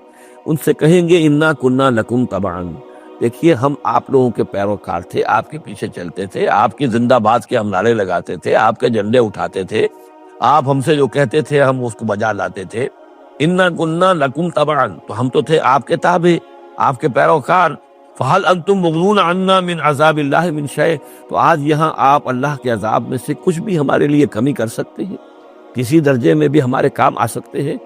ان سے کہیں گے انا کنا لکم تبعا، دیکھیے ہم آپ لوگوں کے پیروکار تھے، آپ کے پیچھے چلتے تھے، آپ کی زندہ باد کے ہم نعرے لگاتے تھے، آپ کے جھنڈے اٹھاتے تھے، آپ ہم سے جو کہتے تھے ہم اس کو بجا لاتے تھے۔ انا کنا لکم تبعا، تو ہم تو تھے آپ کے تابع، آپ کے پیروکار۔ فہل انتم مغنون عنا من عذاب اللہ من شیء، تو آج یہاں آپ اللہ کے عذاب میں سے کچھ بھی ہمارے لیے کمی کر سکتے ہیں، کسی درجے میں بھی ہمارے کام آ سکتے ہیں؟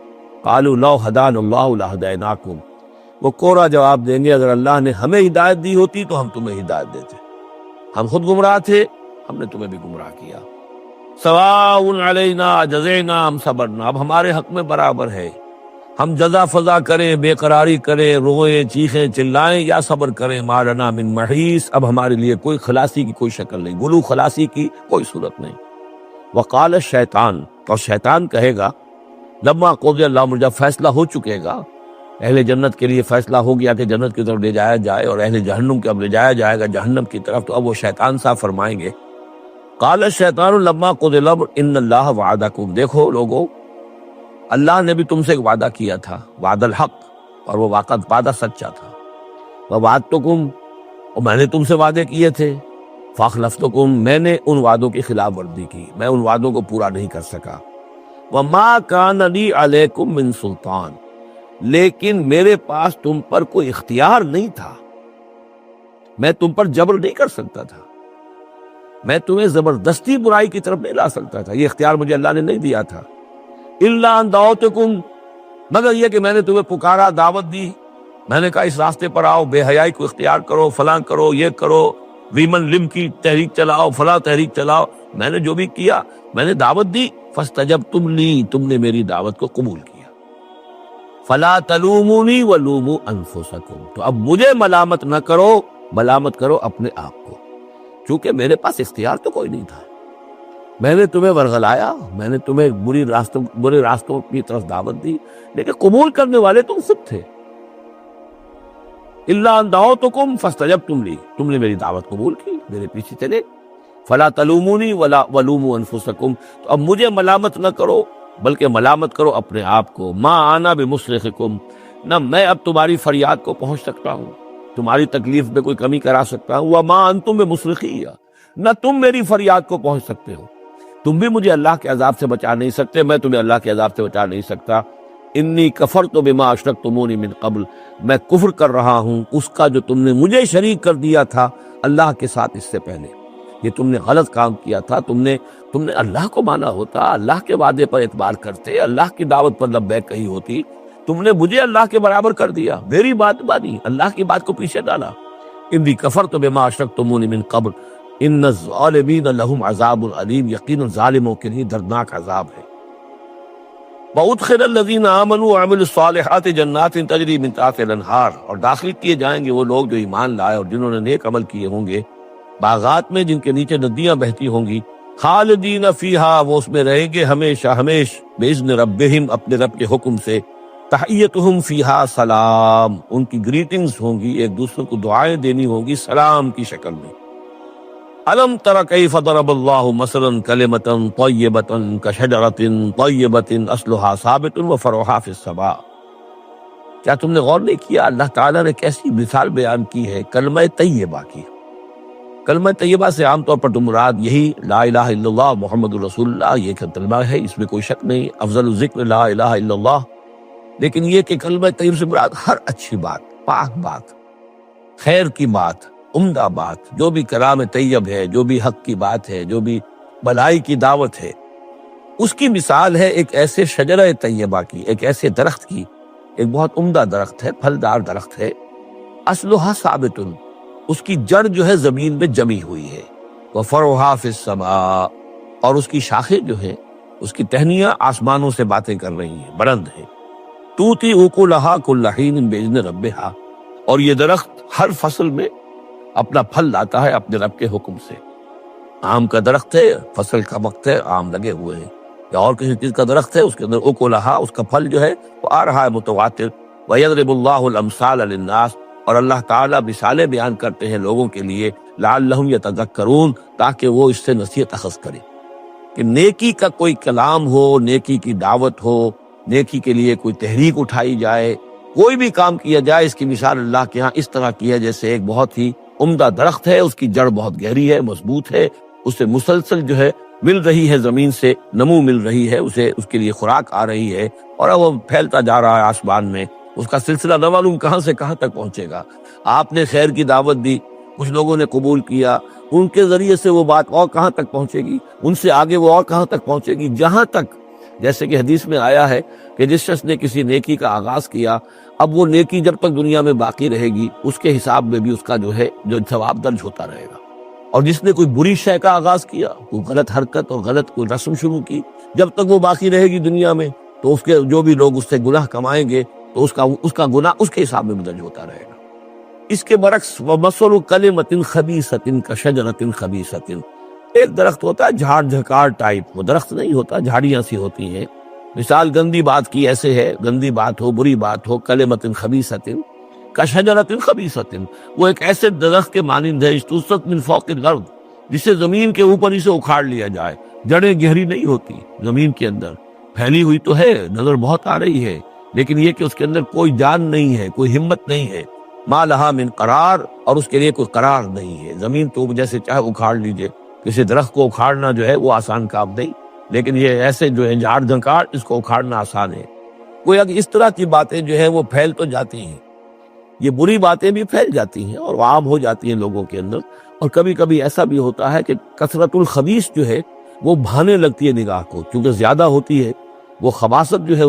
قالوا لو ہدانا اللہ لہدیناکم، وہ کوڑا جواب دیں گے اگر اللہ نے ہمیں ہدایت دی ہوتی تو ہم تمہیں ہدایت دیتے، ہم خود گمراہ تھے، ہم نے تمہیں بھی گمراہ کیا۔ سواء علینا جزینا ام صبرنا، اب ہمارے حق میں برابر ہے، ہم جزا فضا کریں، بے قراری کریں، روئیں، چیخیں، چلائیں یا صبر کریں، ما لنا من محیص، اب ہمارے لیے کوئی خلاصی کی کوئی شکل نہیں، گلو خلاصی کی کوئی صورت نہیں۔ وقال الشیطان، اور شیطان کہے گا لما قضی الامر، جب فیصلہ ہو چکے گا، اہل جنت کے لیے فیصلہ ہو گیا کہ جنت کی طرف لے جایا جائے اور اہل جہنم کے اب لے جایا جائے گا جہنم کی طرف، تو اب وہ شیطان صاحب فرمائیں گے قال الشیطان لما قضی الامر ان اللہ وعدکم، دیکھو لوگو اللہ نے بھی تم سے ایک وعدہ کیا تھا، وعد الحق، اور وہ وعدہ سچا تھا۔ ووعدتکم، اور میں نے تم سے وعدے کیے تھے، فاخلفتکم، میں نے ان وعدوں کی خلاف ورزی کی، میں ان وعدوں کو پورا نہیں کر سکا۔ وما کان لی علیکم من سلطان، لیکن میرے پاس تم پر کوئی اختیار نہیں تھا، میں تم پر جبر نہیں کر سکتا تھا، میں تمہیں زبردستی برائی کی طرف نہیں لا سکتا تھا، یہ اختیار مجھے اللہ نے نہیں دیا تھا۔ الا ان دعوتکم، مگر یہ کہ میں نے تمہیں پکارا، دعوت دی، میں نے کہا اس راستے پر آؤ، بے حیائی کو اختیار کرو، فلاں کرو، یہ کرو، ویمن لم کی تحریک چلاؤ، فلاں تحریک چلاؤ، میں نے جو بھی کیا میں نے دعوت دی، فاستجبتم لی، تم نے میری دعوت کو قبول کیا۔ فلا تلومونی ولوموا انفسکم، تو اب مجھے ملامت نہ کرو، ملامت کرو اپنے آپ کو، چونکہ میرے پاس اختیار تو کوئی نہیں تھا، میں نے تمہیں ورغلایا، میں نے تمہیں برے راستوں کی طرف دعوت دی، لیکن قبول کرنے والے تم خود تھے۔ الا ان دعوتکم فاستجبتم لی، تم نے میری دعوت قبول کی، میرے پیچھے چلے۔ فلا تلومونی ولا ولوموا انفسکم، تو اب مجھے ملامت نہ کرو بلکہ ملامت کرو اپنے آپ کو۔ ما انا بمصرخکم، نہ میں اب تمہاری فریاد کو پہنچ سکتا ہوں، تمہاری تکلیف میں کوئی کمی کرا سکتا ہوں۔ وما انتم بمصرخی، نہ تم میری فریاد کو پہنچ سکتے ہو، تم بھی مجھے اللہ کے عذاب سے بچا نہیں سکتے، میں تمہیں اللہ کے عذاب سے بچا نہیں سکتا۔ انی کفرت بما اشرکتمونی من قبل، میں کفر کر رہا ہوں اس کا جو تم نے مجھے شریک کر دیا تھا اللہ کے ساتھ اس سے پہلے۔ یہ تم نے غلط کام کیا تھا، تم نے اللہ کو مانا ہوتا، اللہ کے وعدے پر اعتبار کرتے، اللہ کی دعوت پر لبیک کہی ہوتی، تم نے مجھے اللہ کے برابر کر دیا، میری بات مانی، اللہ کی بات کو پیچھے ڈالا۔ انی کفرت بما اشرکتمونی من قبل ان الظالمین لہم عذاب علیم، یقیناً ظالموں کے لیے دردناک عذاب ہے۔ وَأُدْخِلَ الَّذِينَ آمَنُوا وَعَمِلُوا الصَّالِحَاتِ جَنَّاتٍ تَجْرِی مِن تحتہا الْأَنْہَارُ، اور داخل کیے جائیں گے وہ لوگ جو ایمان لائے اور جنہوں نے نیک عمل کیے ہوں گے، باغات میں جن کے نیچے ندیاں بہتی ہوں گی، خالدین فیہا، وہ اس میں رہیں گے ہمیشہ ہمیش، بِإِذْنِ رَبِّهِمْ، اپنے رب کے حکم سے، تحیتہم فیہا سلام، ان کی گریٹنگز ہوں گی، ایک دوسرے کو دعائیں دینی ہوں گی سلام کی شکل میں۔ الم تر کیف ضرب اللہ مثلا کلمۃ طیبۃ کشجرۃ طیبۃ اصلھا ثابت وفرعھا فی السماء، کیا تم نے غور نہیں کیا اللہ تعالیٰ نے کیسی مثال بیان کی ہے کلمہ طیبہ کی؟ کلمہ طیبہ سے عام طور پر تو مراد یہی لا الہ الا اللہ محمد رسول اللہ، یہ کلمہ ہے، اس میں کوئی شک نہیں، افضل الذکر لا الہ الا اللہ، لیکن یہ کہ کلمہ طیب سے مراد ہر اچھی بات، پاک بات، خیر کی بات، عمدہ بات، جو بھی کلام طیب ہے، جو بھی حق کی بات ہے، جو بھی بھلائی کی دعوت ہے، اس کی مثال ہے ایک ایسے شجرہ طیبہ کی، ایک ایسے درخت کی، ایک بہت عمدہ درخت ہے، پھلدار درخت ہے، اصلھا ثابت، اس کی جڑ جو ہے زمین میں جمی ہوئی ہے، وفرعھا فی السماء، اور اس کی شاخیں جو ہیں، اس کی ٹہنیاں آسمانوں سے باتیں کر رہی ہیں، بلند ہیں، توتی اکلھا کل حین باذن ربھا، اور یہ درخت ہر فصل میں اپنا پھل لاتا ہے اپنے رب کے حکم سے۔ آم کا درخت ہے، فصل کا وقت ہے، آم لگے ہوئے ہیں، یا اور کسی چیز کا درخت ہے، اس کے اندر اکلھا، اس کا پھل جو ہے وہ آ رہا ہے متواتر۔ وَيَضْرِبُ اللَّهُ الْأَمْثَالَ لِلنَّاسِ، اور اللہ تعالیٰ مثالیں بیان کرتے ہیں لوگوں کے لیے، لعلہم یتذکرون، تاکہ وہ اس سے نصیحت اخذ کریں، کہ نیکی کا کوئی کلام ہو، نیکی کی دعوت ہو، نیکی کے لیے کوئی تحریک اٹھائی جائے، کوئی بھی کام کیا جائے، اس کی مثال اللہ کے ہاں اس طرح کی ہے جیسے ایک بہت ہی عمدہ درخت ہے، اس کی جڑ بہت گہری ہے، مضبوط ہے، اسے مسلسل جو ہے مل رہی ہے، زمین سے نمو مل رہی ہے، اسے اس کے لیے خوراک آ رہی ہے، اور اب وہ پھیلتا جا رہا ہے آسمان میں، اس کا سلسلہ نہ معلوم کہاں سے کہاں تک پہنچے گا۔ آپ نے خیر کی دعوت دی، کچھ لوگوں نے قبول کیا، ان کے ذریعے سے وہ بات اور کہاں تک پہنچے گی، ان سے آگے وہ اور کہاں تک پہنچے گی، جہاں تک، جیسے کہ حدیث میں آیا ہے کہ جس شخص نے کسی نیکی کا آغاز کیا، اب وہ نیکی جب تک دنیا میں باقی رہے گی، اس کے حساب میں بھی اس کا جو ہے جو ثواب درج ہوتا رہے گا۔ اور جس نے کوئی بری شے کا آغاز کیا، کوئی غلط حرکت اور غلط کوئی رسم شروع کی، جب تک وہ باقی رہے گی دنیا میں، تو اس کے جو بھی لوگ اس سے گناہ کمائیں گے تو اس کا گناہ اس کے حساب میں درج ہوتا رہے گا۔ اس کے برعکس وَمَثَلُ كَلِمَةٍ خَبِيثَةٍ كَشَجَرَةٍ خَبِيثَةٍ، ایک درخت ہوتا ہے جھاڑ جھکار ٹائپ، وہ درخت نہیں ہوتا، جھاڑیاں سی ہوتی ہیں، مثال گندی بات کی ایسے ہے، گندی بات ہو، بری بات ہو، کلمۃ خبیثۃ کشجرۃ خبیثۃ، وہ ایک ایسے درخت کے مانند ہے اجتثت من فوق الارض، جسے زمین کے اوپر ہی سے اکھاڑ لیا جائے، جڑیں گہری نہیں ہوتی، زمین کے اندر پھیلی ہوئی تو ہے، نظر بہت آ رہی ہے، لیکن یہ کہ اس کے اندر کوئی جان نہیں ہے، کوئی ہمت نہیں ہے، ما لہا من قرار، اور اس کے لیے کوئی قرار نہیں ہے۔ زمین تو جیسے چاہے اکھاڑ لیجئے، کسی درخت کو اکھاڑنا جو ہے وہ آسان کام نہیں، لیکن یہ ایسے جو ہے جھاڑ جھنکار، اس کو اکھاڑنا آسان ہے۔ کوئی اگر اس طرح کی باتیں جو ہیں وہ پھیل تو جاتی ہیں، یہ بری باتیں بھی پھیل جاتی ہیں اور عام ہو جاتی ہیں لوگوں کے اندر، اور کبھی کبھی ایسا بھی ہوتا ہے کہ کثرت الخبیث جو ہے وہ بھانے لگتی ہے نگاہ کو، کیونکہ زیادہ ہوتی ہے وہ خباثت جو ہے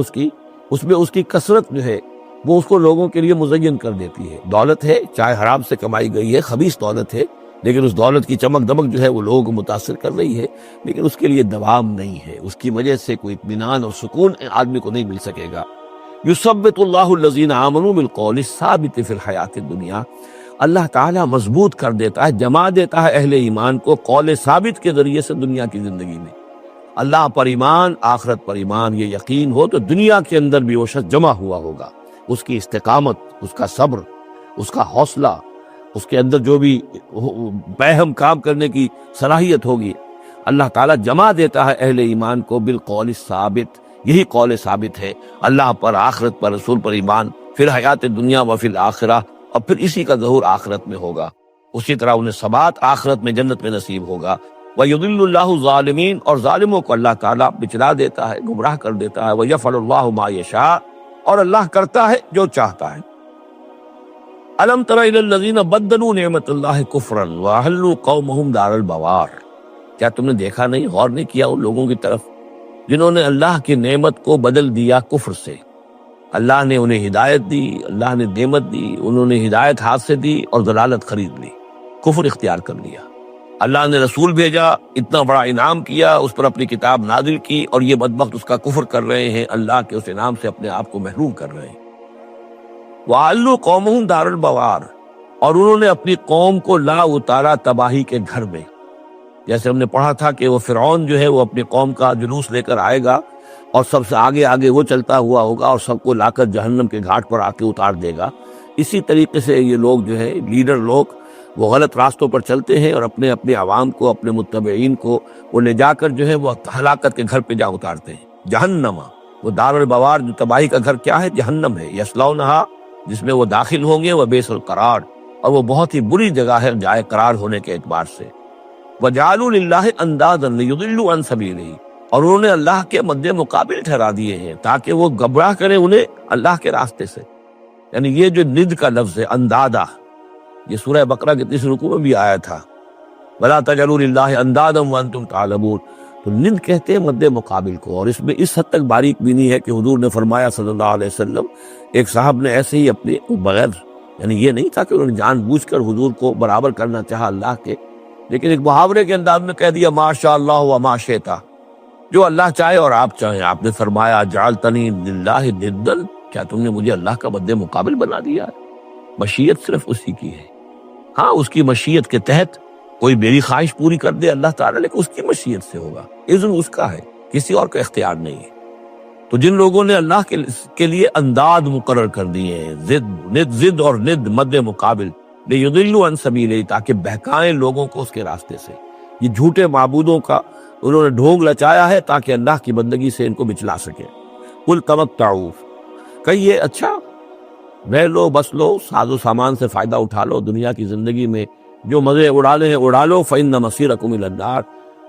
اس میں اس کی کثرت جو ہے وہ اس کو لوگوں کے لیے مزین کر دیتی ہے۔ دولت ہے، چاہے حرام سے کمائی گئی ہے، خبیث دولت ہے، لیکن اس دولت کی چمک دمک جو ہے وہ لوگوں کو متاثر کر رہی ہے، لیکن اس کے لیے دوام نہیں ہے، اس کی وجہ سے کوئی اطمینان اور سکون آدمی کو نہیں مل سکے گا۔ یثبت اللہ الذین آمنوا بالقول الثابت فی الحیات الدنیا، اللہ تعالیٰ مضبوط کر دیتا ہے، جما دیتا ہے اہل ایمان کو قول ثابت کے ذریعے سے دنیا کی زندگی میں۔ اللہ پر ایمان، آخرت پر ایمان، یہ یقین ہو تو دنیا کے اندر بھی وہ شخص جمع ہوا ہوگا، اس کی استقامت، اس کا صبر، اس کا حوصلہ، اس کے اندر جو بھی باہم کام کرنے کی صلاحیت ہوگی، اللہ تعالیٰ جمع دیتا ہے اہل ایمان کو بالقول ثابت، یہی قول ثابت ہے، اللہ پر، آخرت پر، رسول پر ایمان، پھر حیات دنیا و فی الآخرہ، اور پھر اسی کا ظہور آخرت میں ہوگا، اسی طرح انہیں ثبات آخرت میں جنت میں نصیب ہوگا۔ وَيُضِلُّ اللَّهُ الظَّالِمِينَ، اور ظالموں کو اللہ تعالیٰ بچلا دیتا ہے، گمراہ کر دیتا ہے۔ وَيَفْعَلُ اللَّهُ مَا يَشَاءُ، اور اللہ کرتا ہے جو چاہتا ہے۔ الم تر الی الذین بدلوا نعمت اللہ کفرا واحلوا قومهم دار البوار، کیا تم نے دیکھا نہیں، غور نہیں کیا ان لوگوں کی طرف جنہوں نے اللہ کی نعمت کو بدل دیا کفر سے؟ اللہ نے انہیں ہدایت دی، اللہ نے نعمت دی، انہوں نے ہدایت ہاتھ سے دی اور ضلالت خرید لی، کفر اختیار کر لیا۔ اللہ نے رسول بھیجا، اتنا بڑا انعام کیا، اس پر اپنی کتاب نازل کی، اور یہ بدبخت اس کا کفر کر رہے ہیں، اللہ کے اس انعام سے اپنے آپ کو محروم کر رہے ہیں۔ وَعَلُّوا قَوْمَهُمْ دَارَ الْبَوَارِ، اور انہوں نے اپنی قوم کو لا اتارا تباہی کے گھر میں۔ جیسے ہم نے پڑھا تھا کہ وہ فرعون جو ہے وہ اپنی قوم کا جلوس لے کر آئے گا اور سب سے آگے آگے وہ چلتا ہوا ہوگا اور سب کو لا کر جہنم کے گھاٹ پر آ کے اتار دے گا۔ اسی طریقے سے یہ لوگ جو ہے لیڈر لوگ وہ غلط راستوں پر چلتے ہیں اور اپنے اپنے عوام کو، اپنے متبعین کو وہ لے جا کر جو ہے وہ ہلاکت کے گھر پہ جا اتارتے ہیں۔ جہنم، وہ دار البوار جو تباہی کا گھر کیا ہے؟ جہنم ہے، یصلونھا، جس میں وہ داخل ہوں گے، وہ بئس القرار، اور وہ بہت ہی بری جگہ ہے جائے قرار ہونے کے اعتبار سے۔ وَجَعَلُوا لِلَّهِ أَندَادًا لِيُضِلُّوا عَن سَبِيلِهِ، اور انہوں نے اللہ کے مد مقابل ٹھہرا دیے ہیں تاکہ وہ گمراہ کریں انہیں اللہ کے راستے سے۔ یعنی یہ جو ند کا لفظ ہے اندادہ، یہ سورہ بقرہ کے تیسرے رکوع میں بھی آیا تھا، وَلَا تَجْعَلُوا لِلَّهِ أَندَادًا وَأَنْتُمْ تَعْلَمُونَ، تو ند کہتے ہیں مد مقابل کو، اور اس میں اس حد تک باریک بھی نہیں ہے کہ حضور نے فرمایا صلی اللہ علیہ وسلم، ایک صاحب نے ایسے ہی اپنے بغیر، یعنی یہ نہیں تھا کہ انہوں نے جان بوجھ کر حضور کو برابر کرنا چاہا اللہ کے، لیکن ایک محاورے کے انداز میں کہہ دیا ما شاء اللہ وما شئت، جو اللہ چاہے اور آپ چاہیں۔ آپ نے فرمایا جعلتنی للہ ندا، کیا تم نے مجھے اللہ کا مد مقابل بنا دیا ہے؟ مشیت صرف اسی کی ہے، ہاں اس کی مشیت کے تحت کوئی میری خواہش پوری کر دے اللہ تعالیٰ، لیکن اس کی مشیت سے ہوگا، اذن اس کا ہے، کسی اور کا اختیار نہیں ہے۔ تو جن لوگوں نے اللہ کے لیے انداد مقرر کر دیے ہیں، ضد اور ند مد مقابل، لیضلوا عن سبیلہ، تاکہ بہکائیں لوگوں کو اس کے راستے سے، یہ جھوٹے معبودوں کا انہوں نے ڈھونگ لچایا ہے تاکہ اللہ کی بندگی سے ان کو بچلا سکے۔ قل تمتعوا، کہیے اچھا رہ لو، بس لو، ساز و سامان سے فائدہ اٹھا لو، دنیا کی زندگی میں جو مزے اڑانے ہیں اڑا لو، فإن مصیرکم الی النار،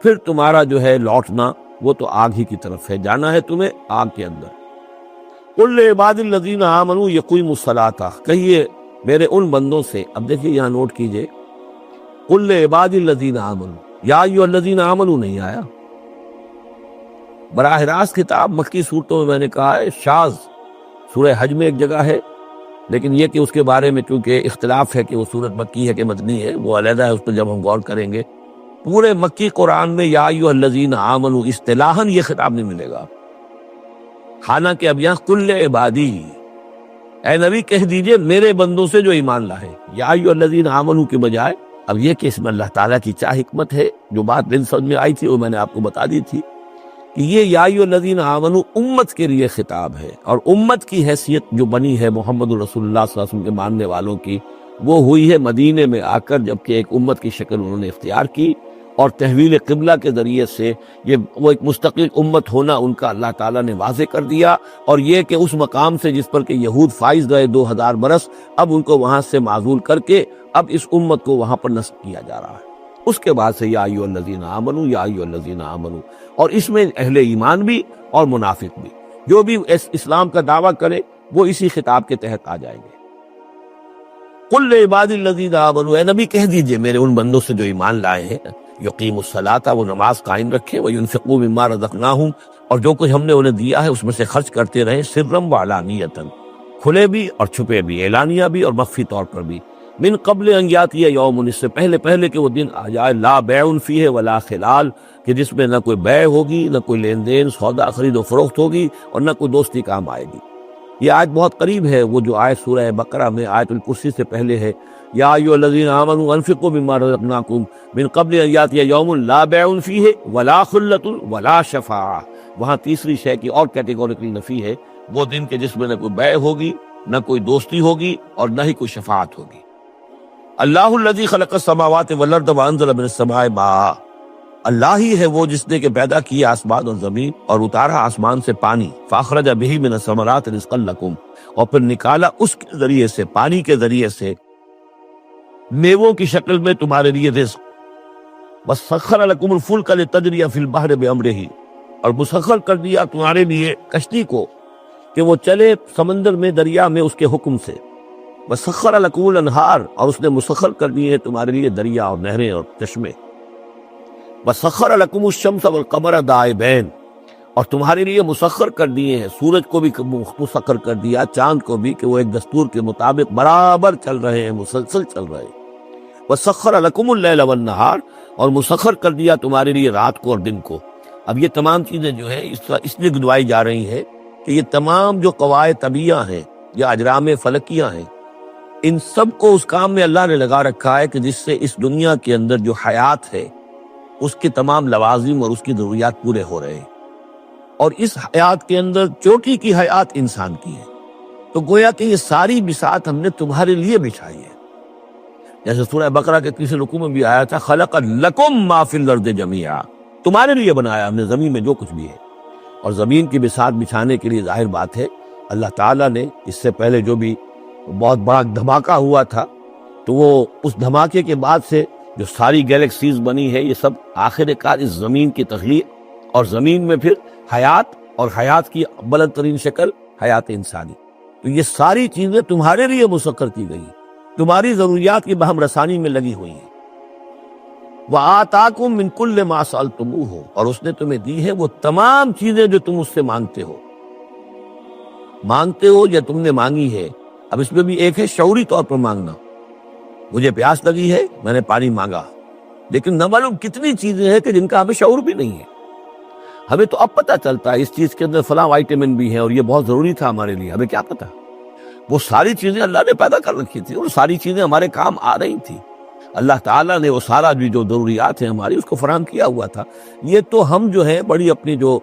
پھر تمہارا جو ہے لوٹنا وہ تو آگ ہی کی طرف ہے، جانا ہے تمہیں آگ کے اندر۔ قل لعباد الذین آمنوا یقیموا الصلاۃ، کہیے میرے ان بندوں سے، اب دیکھیے یہاں نوٹ کیجئے، قل لعباد الذین آمنوا، یا ایھا الذین آمنوا نہیں آیا، براہ راست خطاب مکی صورتوں میں میں نے کہا ہے شاذ، سورہ حج میں ایک جگہ ہے، لیکن یہ کہ اس کے بارے میں چونکہ اختلاف ہے کہ وہ سورت مکی ہے کہ مدنی ہے، وہ علیحدہ ہے، اس پر جب ہم غور کریں گے۔ پورے مکی قرآن میں یا ایھا الذین آمنوا اصطلاحاً یہ خطاب نہیں ملے گا، حالانکہ اب یہاں کل عبادی، اے نبی کہہ دیجئے میرے بندوں سے جو ایمان لائے، یا ایھا الذین آمنوا کے بجائے اب یہ کہ اس میں اللہ تعالیٰ کی کیا حکمت ہے، جو بات دل سمجھ میں آئی تھی وہ میں نے آپ کو بتا دی تھی کہ یہ یا ایھا الذین آمنوا امت کے لیے خطاب ہے، اور امت کی حیثیت جو بنی ہے محمد رسول اللہ صلی اللہ علیہ وسلم کے ماننے والوں کی، وہ ہوئی ہے مدینے میں آ کر، جبکہ ایک امت کی شکل انہوں نے اختیار کی، اور تحویل قبلہ کے ذریعے سے یہ وہ ایک مستقل امت ہونا ان کا اللہ تعالیٰ نے واضح کر دیا، اور یہ کہ اس مقام سے جس پر کہ یہود فائز رہے 2000 برس، اب ان کو وہاں سے معزول کر کے اب اس امت کو وہاں پر نصب کیا جا رہا ہے۔ اس کے بعد سے یا ایھا الذین آمنوا، یا ایھا الذین آمنوا، اور اس میں اہل ایمان بھی اور منافق بھی، جو بھی اسلام کا دعویٰ کرے وہ اسی خطاب کے تحت آ جائیں گے۔ قل لعباد الذین آمنوا، اے نبی کہہ دیجئے میرے ان بندوں سے جو ایمان لائے ہیں، یقیموا الصلاۃ، وہ نماز قائم رکھیں، وینفقوا مما رزقناہم، اور جو کچھ ہم نے انہیں دیا ہے اس میں سے خرچ کرتے رہیں، سرا وعلانیۃ، کھلے بھی اور چھپے بھی، اعلانیہ بھی اور مخفی طور پر بھی، من قبل ان یاتی یوم، اس سے پہلے کہ وہ دن آ جائے، لا بیع فیہ ولا خلال، کہ جس میں نہ کوئی بیع ہوگی، نہ کوئی لین دین سودا خرید و فروخت ہوگی، اور نہ کوئی دوستی کام آئے گی۔ یہ آیت بہت قریب ہے وہ جو آیت سورہ بقرہ میں آیت الکرسی سے پہلے ہے، یا ایھا الذین آمنوا انفقوا مما رزقناکم من قبل ان یاتی یوم لا بیع فیہ ولا خلۃ ولا شفاعہ، وہاں تیسری شے کی اور کیٹیگوریکلی نفی ہے، وہ دن کے جس میں نہ کوئی بیع ہوگی، نہ کوئی دوستی ہوگی، اور نہ ہی کوئی شفاعت ہوگی۔ اللہ الذی خلق السماوات والارض وانزل من السماء ماء، اللہ ہی ہے وہ جس نے کہ پیدا کیا آسمان اور زمین اور اتارا آسمان سے پانی، فاخرج بہ من الثمرات رزقا لکم، اور پھر نکالا اس کے ذریعے سے، پانی کے ذریعے سے میووں کی شکل میں تمہارے لیے رزق، وسخر لکم الفلک لتجری فی البحر بامرہ، اور مسخر کر دیا تمہارے لیے کشتی کو کہ وہ چلے سمندر میں، دریا میں اس کے حکم سے. وسخر لکم الانہار، اور اس نے مسخر کر دیے ہیں تمہارے لیے دریا اور نہریں اور چشمے. وسخر لکم الشمس والقمر دائبین، اور تمہارے لیے مسخر کر دیے ہیں، سورج کو بھی مسخر کر دیا، چاند کو بھی، کہ وہ ایک دستور کے مطابق برابر چل رہے ہیں، مسلسل چل رہے ہیں. وسخر لکم اللیل والنہار، اور مسخر کر دیا تمہارے لیے رات کو اور دن کو. اب یہ تمام چیزیں جو ہیں اس لیے گنوائی جا رہی ہیں کہ یہ تمام جو قواعد طبیعہ ہیں یا اجرام فلکیہ ہیں، ان سب کو اس کام میں اللہ نے لگا رکھا ہے کہ جس سے اس دنیا کے اندر جو حیات ہے اس کے تمام لوازم اور اس کی ضروریات پورے ہو رہے ہیں. اور اس حیات کے اندر چوٹی کی حیات انسان کی ہے. تو گویا کہ یہ ساری بساط ہم نے تمہارے لیے بچھائی ہے. جیسے سورہ بقرہ کے تیسرے رکوع میں بھی آیا تھا، خلق لکم ما فی الارض جمیعا، تمہارے لیے بنایا ہم نے زمین میں جو کچھ بھی ہے. اور زمین کی بساط بچھانے کے لیے ظاہر بات ہے اللہ تعالیٰ نے اس سے پہلے جو بھی بہت بڑا دھماکہ ہوا تھا، تو وہ اس دھماکے کے بعد سے جو ساری گیلیکسیز بنی ہے، یہ سب آخر کار اس زمین کی تخلیق اور زمین میں پھر حیات، اور حیات کی بلند ترین شکل حیات انسانی. تو یہ ساری چیزیں تمہارے لیے مسخر کی گئی، تمہاری ضروریات کی بہم رسانی میں لگی ہوئی ہیں. وَآتَاكُم مِّن كُلِّ مَا سَأَلْتُمُوهُ، اور اس نے تمہیں دی ہے وہ تمام چیزیں جو تم اس سے مانگتے ہو یا تم نے مانگی ہے. اب اس میں بھی ایک ہے شعوری طور پر مانگنا. مجھے پیاس لگی ہے، میں نے پانی مانگا، لیکن نہ معلوم کتنی چیزیں ہیں کہ جن کا ہمیں شعور بھی نہیں ہے. ہمیں تو اب پتہ چلتا ہے اس چیز کے اندر فلاں وائٹامن بھی ہے اور یہ بہت ضروری تھا ہمارے لیے. ہمیں کیا پتہ؟ وہ ساری چیزیں اللہ نے پیدا کر رکھی تھی اور ساری چیزیں ہمارے کام آ رہی تھی. اللہ تعالیٰ نے وہ سارا بھی جو ضروریات ہیں ہماری اس کو فراہم کیا ہوا تھا. یہ تو ہم جو ہے بڑی اپنی جو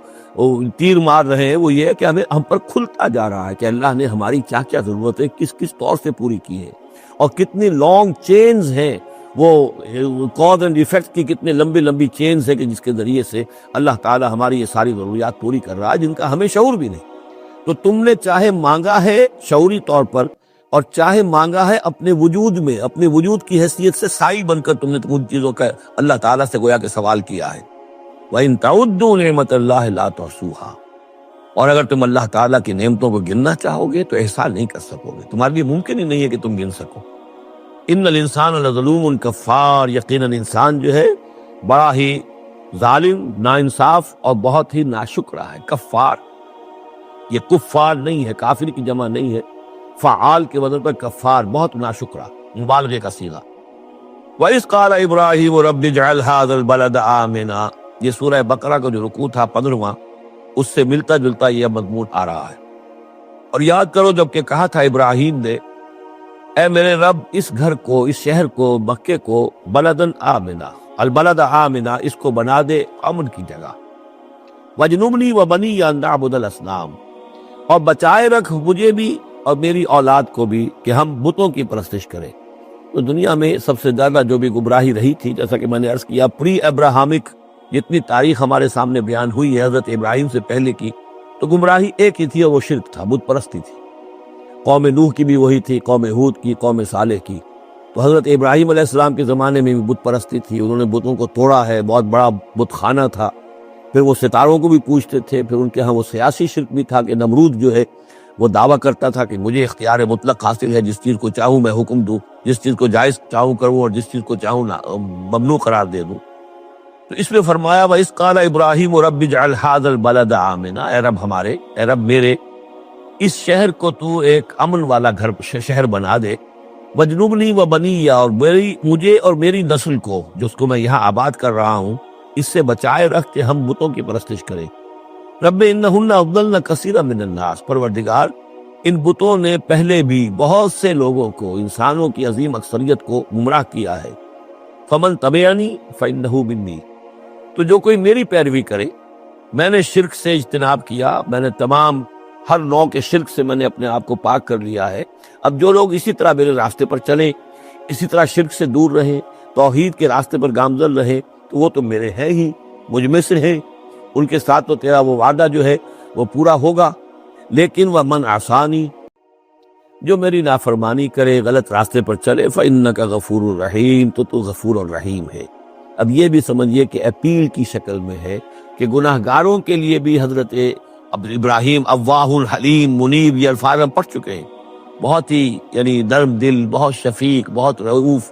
تیر مار رہے ہیں وہ یہ ہے کہ ہم پر کھلتا جا رہا ہے کہ اللہ نے ہماری کیا کیا ضرورتیں کس کس طور سے پوری کی ہے، اور کتنی لانگ چینز ہیں، وہ کاز اینڈ ایفیکٹ کی کتنے لمبی چینز ہیں کہ جس کے ذریعے سے اللہ تعالیٰ ہماری یہ ساری ضروریات پوری کر رہا ہے جن کا ہمیں شعور بھی نہیں. تو تم نے چاہے مانگا ہے شعوری طور پر اور چاہے مانگا ہے اپنے وجود میں، اپنے وجود کی حیثیت سے سائل بن کر تم نے ان چیزوں کا اللہ تعالیٰ سے گویا کہ سوال کیا ہے. وَإِن تَعُدُّوا نِعْمَتَ اللَّهِ لَا تُحْصُوهَا، اور اگر تم اللہ تعالیٰ کی نعمتوں کو گننا چاہو گے تو احصاء نہیں کر سکو گے، تمہارے لیے ممکن ہی نہیں ہے کہ تم گن سکو. ان الانسان لظلوم کفار، یقیناً انسان جو ہے بڑا ہی ظالم، ناانصاف اور بہت ہی ناشکرا ہے. کفار، یہ کفار نہیں ہے، کافر کی جمع نہیں ہے، فعال کے وزن پر کفار، بہت ناشکرا، مبالغے کا صیغہ. وَإِذْ قَالَ إِبْرَاهِيمُ رَبِّ اجْعَلْ هَٰذَا الْبَلَدَ آمِنًا، یہ سورہ بقرہ کا جو رکوع تھا 15واں، اس سے ملتا جلتا یہ مضمون آ رہا ہے. اور یاد کرو جب کہ کہا تھا ابراہیم نے، اے میرے رب اس گھر کو، اس شہر کو، مکے کو بلدن آمنا، البلد آمنا، اس کو بنا دے امن کی جگہ. وجنبنی وبنی ان نعبد الاصنام، اور بچائے رکھ مجھے بھی اور میری اولاد کو بھی کہ ہم بتوں کی پرستش کریں. تو دنیا میں سب سے زیادہ جو بھی گمراہی رہی تھی، جیسا کہ میں نے عرض کیا، پری ابراہمک جتنی تاریخ ہمارے سامنے بیان ہوئی ہے حضرت ابراہیم سے پہلے کی، تو گمراہی ایک ہی تھی اور وہ شرک تھا، بت پرستی تھی. قوم نوح کی بھی وہی تھی، قوم ہود کی، قوم صالح کی. تو حضرت ابراہیم علیہ السلام کے زمانے میں بھی بت پرستی تھی، انہوں نے بتوں کو توڑا ہے، بہت بڑا بت خانہ تھا. پھر وہ ستاروں کو بھی پوجتے تھے. پھر ان کے ہاں وہ سیاسی شرک بھی تھا کہ نمرود جو ہے وہ دعویٰ کرتا تھا کہ مجھے اختیار مطلق حاصل ہے، جس چیز کو چاہوں میں حکم دوں، جس چیز کو جائز چاہوں کروں اور جس چیز کو چاہوں ممنوع قرار دے دوں. تو اس میں فرمایا وَإِذْ قَالَ إِبْرَاهِيمُ رَبِّ اجْعَلْ هَٰذَا الْبَلَدَ آمِنًا، اے رب ہمارے، اے رب میرے، اس شہر کو تو ایک امن والا گھر شہر بنا دے. وجنبنی و بنی، اور مجھے اور میری نسل کو، جس کو میں یہاں آباد کر رہا ہوں، اس سے بچائے رکھ کے ہم بتوں کی پرستش کریں. رب انہن اضللن کثیرا من الناس، پروردگار ان بتوں نے پہلے بھی بہت سے لوگوں کو، انسانوں کی عظیم اکثریت کو گمراہ کیا ہے. فمن تبعنی فانہ منی، تو جو کوئی میری پیروی کرے، میں نے شرک سے اجتناب کیا، میں نے تمام ہر نوع کے شرک سے میں نے اپنے آپ کو پاک کر لیا ہے. اب جو لوگ اسی طرح میرے راستے پر چلیں، اسی طرح شرک سے دور رہیں، توحید کے راستے پر گامزن رہیں، تو وہ تو میرے ہیں ہی، مجھ میں سے ہیں، ان کے ساتھ تو تیرا وہ وعدہ جو ہے وہ پورا ہوگا. لیکن ومن عصانی، جو میری نافرمانی کرے، غلط راستے پر چلے، فإنک غفور الرحیم، تو غفور الرحیم ہے. اب یہ بھی سمجھیے کہ اپیل کی شکل میں ہے کہ گناہ گاروں کے لیے بھی حضرت اب ابراہیم اواہ الحلیم منیب یہ الفاظ ہم پڑھ چکے ہیں، بہت ہی یعنی نرم دل، بہت شفیق، بہت رؤوف،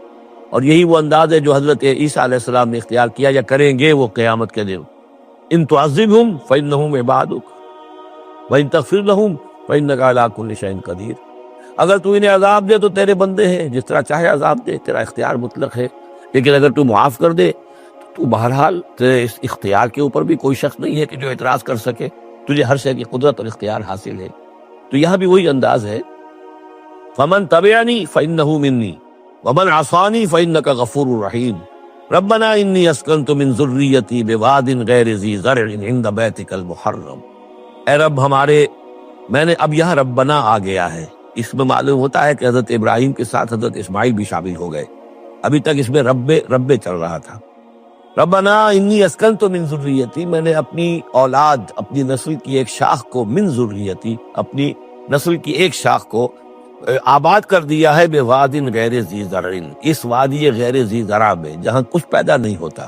اور یہی وہ انداز ہے جو حضرت عیسیٰ علیہ السلام نے اختیار کیا یا کریں گے وہ قیامت کے دن۔ ان تعذبہم فإنہم عبادک وإن تغفر لہم فإنک علی کل شیء قدیر، اگر تو انہیں عذاب دے تو تیرے بندے ہیں، جس طرح چاہے عذاب دے، تیرا اختیار مطلق ہے، لیکن اگر تو معاف کر دے تو بہرحال تیرے اس اختیار کے اوپر بھی کوئی شخص نہیں ہے کہ جو اعتراض کر سکے، تجھے ہر شے کی قدرت اور اختیار حاصل ہے۔ تو یہاں بھی وہی انداز ہے، فمن تبعنی فإنہ منی ومن عصانی فإنک غفور رحیم، ربنا انی اسکنت من ذریتی بواد غیر ذی زرع عند بیتک المحرم، اے رب ہمارے، میں نے اب یہاں ربنا آ گیا ہے، اس میں معلوم ہوتا ہے کہ حضرت ابراہیم کے ساتھ حضرت اسماعیل بھی شامل ہو گئے، ابھی تک اس میں رب چل رہا تھا۔ ربنا انی اسکنت من ذریتی، میں نے اپنی اولاد، اپنی نسل کی ایک شاخ کو، من ذریتی اپنی نسل کی ایک شاخ کو آباد کر دیا ہے، بواد غیر ذی زرع، اس وادی غیر ذی زرع میں جہاں کچھ پیدا نہیں ہوتا،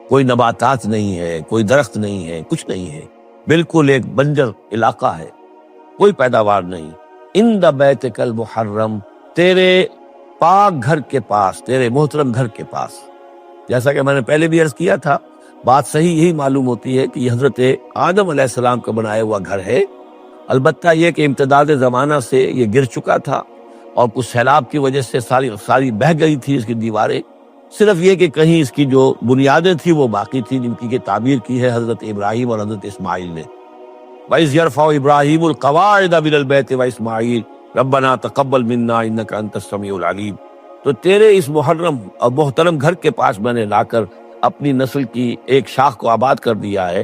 کوئی نباتات نہیں ہے، کوئی درخت نہیں ہے، کچھ نہیں ہے، بالکل ایک بنجر علاقہ ہے، کوئی پیداوار نہیں، عند بیتک المحرم، تیرے پاک گھر کے پاس، تیرے محترم گھر کے پاس۔ جیسا کہ میں نے پہلے بھی عرض کیا تھا، بات صحیح یہی معلوم ہوتی ہے کہ یہ حضرت آدم علیہ السلام کا بنایا ہوا گھر ہے، البتہ یہ کہ امتداد زمانہ سے یہ گر چکا تھا اور کچھ سیلاب کی وجہ سے ساری بہہ گئی تھی اس کی دیواریں، صرف یہ کہ کہیں اس کی جو بنیادیں تھیں وہ باقی تھیں، جن کی تعبیر کی ہے حضرت ابراہیم اور حضرت اسماعیل نے۔ وَإِذْ يَرْفَعُ إِبْرَاهِيمُ الْقَوَاعِدَ مِنَ الْبَيْتِ وَإِسْمَاعِيلُ رَبَّنَا تَقَبَّلْ مِنَّا إِنَّكَ أَنْتَ السَّمِيعُ الْعَلِيمُ، تو تیرے اس محرم اور محترم گھر کے پاس میں نے لا کر اپنی نسل کی ایک شاخ کو آباد کر دیا ہے،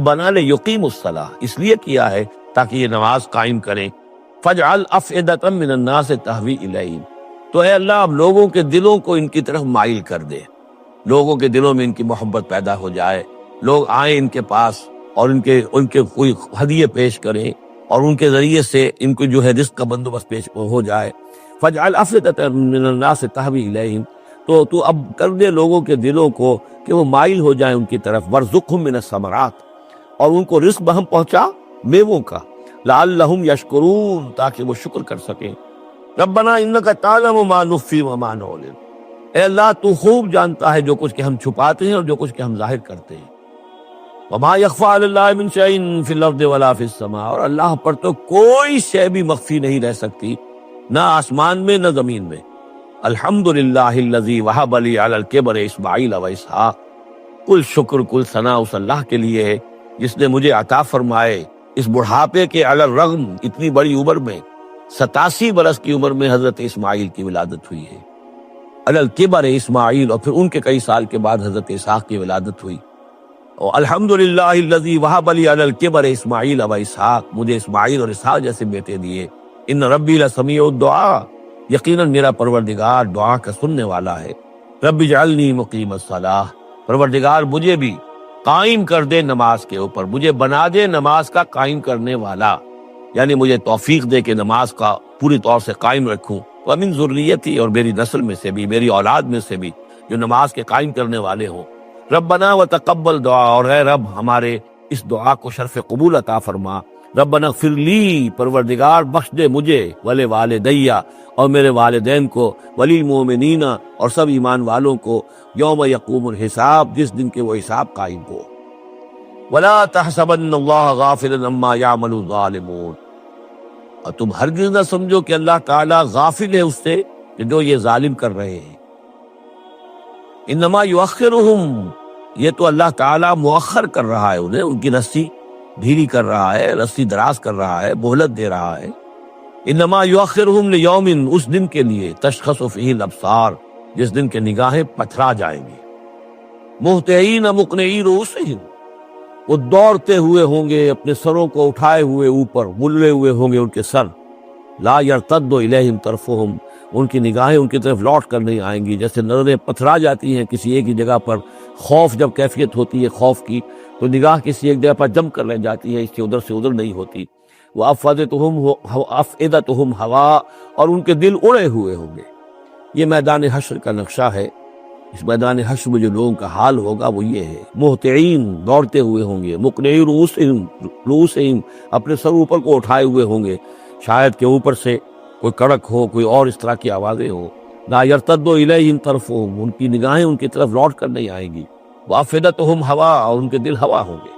بنا لے یقیم الصلاح، اس لیے کیا ہے تاکہ یہ نماز قائم کریں، فَاجْعَلْ أَفْئِدَةً مِّنَ النَّاسِ تَهْوِي إِلَيْهِمْ، تو اے اللہ اب لوگوں کے دلوں کو ان کی طرف مائل کر دے، لوگوں کے دلوں میں ان کی محبت پیدا ہو جائے، لوگ آئیں ان کے پاس اور ان کے کوئی ہدیے پیش کریں اور ان کے ذریعے سے ان کو جو ہے رزق کا بندوبست پیش ہو جائے۔ فَاجْعَلْ أَفْئِدَةً مِّنَ النَّاسِ تَهْوِي إِلَيْهِمْ، تو اب کر دے لوگوں کے دلوں کو کہ وہ مائل ہو جائیں ان کی طرف، وَارْزُقْهُم مِّنَ الثَّمَرَاتِ، اور ان کو رزق بہم پہنچا میووں کا، لَعَلَّهُمْ يَشْكُرُونَ، تاکہ وہ شکر کر سکیں۔ ربنا انک تعلم ما نخفی وما نعلن، اے اللہ تو خوب جانتا ہے جو کچھ کہ ہم چھپاتے ہیں اور جو کچھ کہ ہم ظاہر کرتے ہیں۔ وما یخفی علی اللہ من شیء فی الارض ولا فی السماء، اور اللہ پر تو کوئی شے بھی مخفی نہیں رہ سکتی، نہ آسمان میں نہ زمین میں۔ الحمدللہ الذی وہب لی علی الکبر اسماعیل و اسحاق، کل شکر کل ثنا اس اللہ کے لیے ہے جس نے مجھے عطا فرمائے اس بڑھاپے کے علی الرغم، اتنی بڑی عمر میں، 87 برس کی عمر میں حضرت اسماعیل کی ولادت ہوئی ہے، علی الکبر اسماعیل، اور پھر ان کے کئی سال کے بعد حضرت اسحاق کی ولادت ہوئی۔ اور الحمدللہ الذی وہب لی علی الکبر اسماعیل و اسحاق، مجھے اسماعیل اور اسحاق جیسے بیٹے دیے۔ ان ربی لسمیع الدعاء، یقیناً میرا پروردگار دعا کا سننے والا ہے۔ رب اجعلنی مقیم الصلاۃ، پروردگار مجھے بھی قائم کر دے نماز کے اوپر، مجھے بنا دے نماز کا قائم کرنے والا، یعنی مجھے توفیق دے کہ نماز کا پوری طور سے قائم رکھوں، ومن ذریتی، اور میری نسل میں سے بھی، میری اولاد میں سے بھی جو نماز کے قائم کرنے والے ہوں۔ ربنا وتقبل دعا، اور اے رب ہمارے اس دعا کو شرف قبول عطا فرما۔ ربنا اغفر لی، پروردگار بخش دے مجھے، ولی والدیہ، اور میرے والدین کو، وللمؤمنین، اور سب ایمان والوں کو، یوم یقوم الحساب، جس دن کے وہ حساب قائم ہو۔ ولا تحسبن اللہ غافلا عما یعمل الظالمون، اور تم ہرگز نہ سمجھو کہ اللہ تعالیٰ غافل ہے اس سے کہ جو یہ ظالم کر رہے ہیں۔ انما یؤخرہم، یہ تو اللہ تعالیٰ مؤخر کر رہا ہے انہیں، ان کی رسی ڈھیلی کر رہا ہے، رسی دراز کر رہا ہے، مہلت دے رہا ہے۔ انما یؤخرہم لیوم، اس دن کے لیے، تشخص فیہ الابصار، جس دن کے نگاہیں پتھرا جائیں گی۔ مہطعین مقنعی رؤوسہم، وہ دوڑتے ہوئے ہوں گے، اپنے سروں کو اٹھائے ہوئے اوپر، ملے ہوئے ہوں گے ان کے سر۔ لا یرتد الیہم طرفہم، ان کی نگاہیں ان کی طرف لوٹ کر نہیں آئیں گی، جیسے نظریں پتھرا جاتی ہیں کسی ایک ہی جگہ پر، خوف جب کیفیت ہوتی ہے خوف کی تو نگاہ کسی ایک جگہ پر جم کر رہ جاتی ہے، اس سے ادھر نہیں ہوتی۔ وَأَفْئِدَتُهُمْ ہوا، اور ان کے دل اڑے ہوئے ہوں گے۔ یہ میدان حشر کا نقشہ ہے اس میدان حشر میں جو لوگوں کا حال ہوگا وہ یہ ہے، محتعین دوڑتے ہوئے ہوں گے، مقنعی رؤوسہم اپنے سر اوپر کو اٹھائے ہوئے ہوں گے، شاید کہ اوپر سے کوئی کڑک ہو، کوئی اور اس طرح کی آوازیں ہوں، لا یرتد الیہم طرفہم، ان کی نگاہیں ان کی طرف لوٹ کر نہیں آئیں گی، وافئدتہم ہوا، اور ان کے دل ہوا ہوں گے،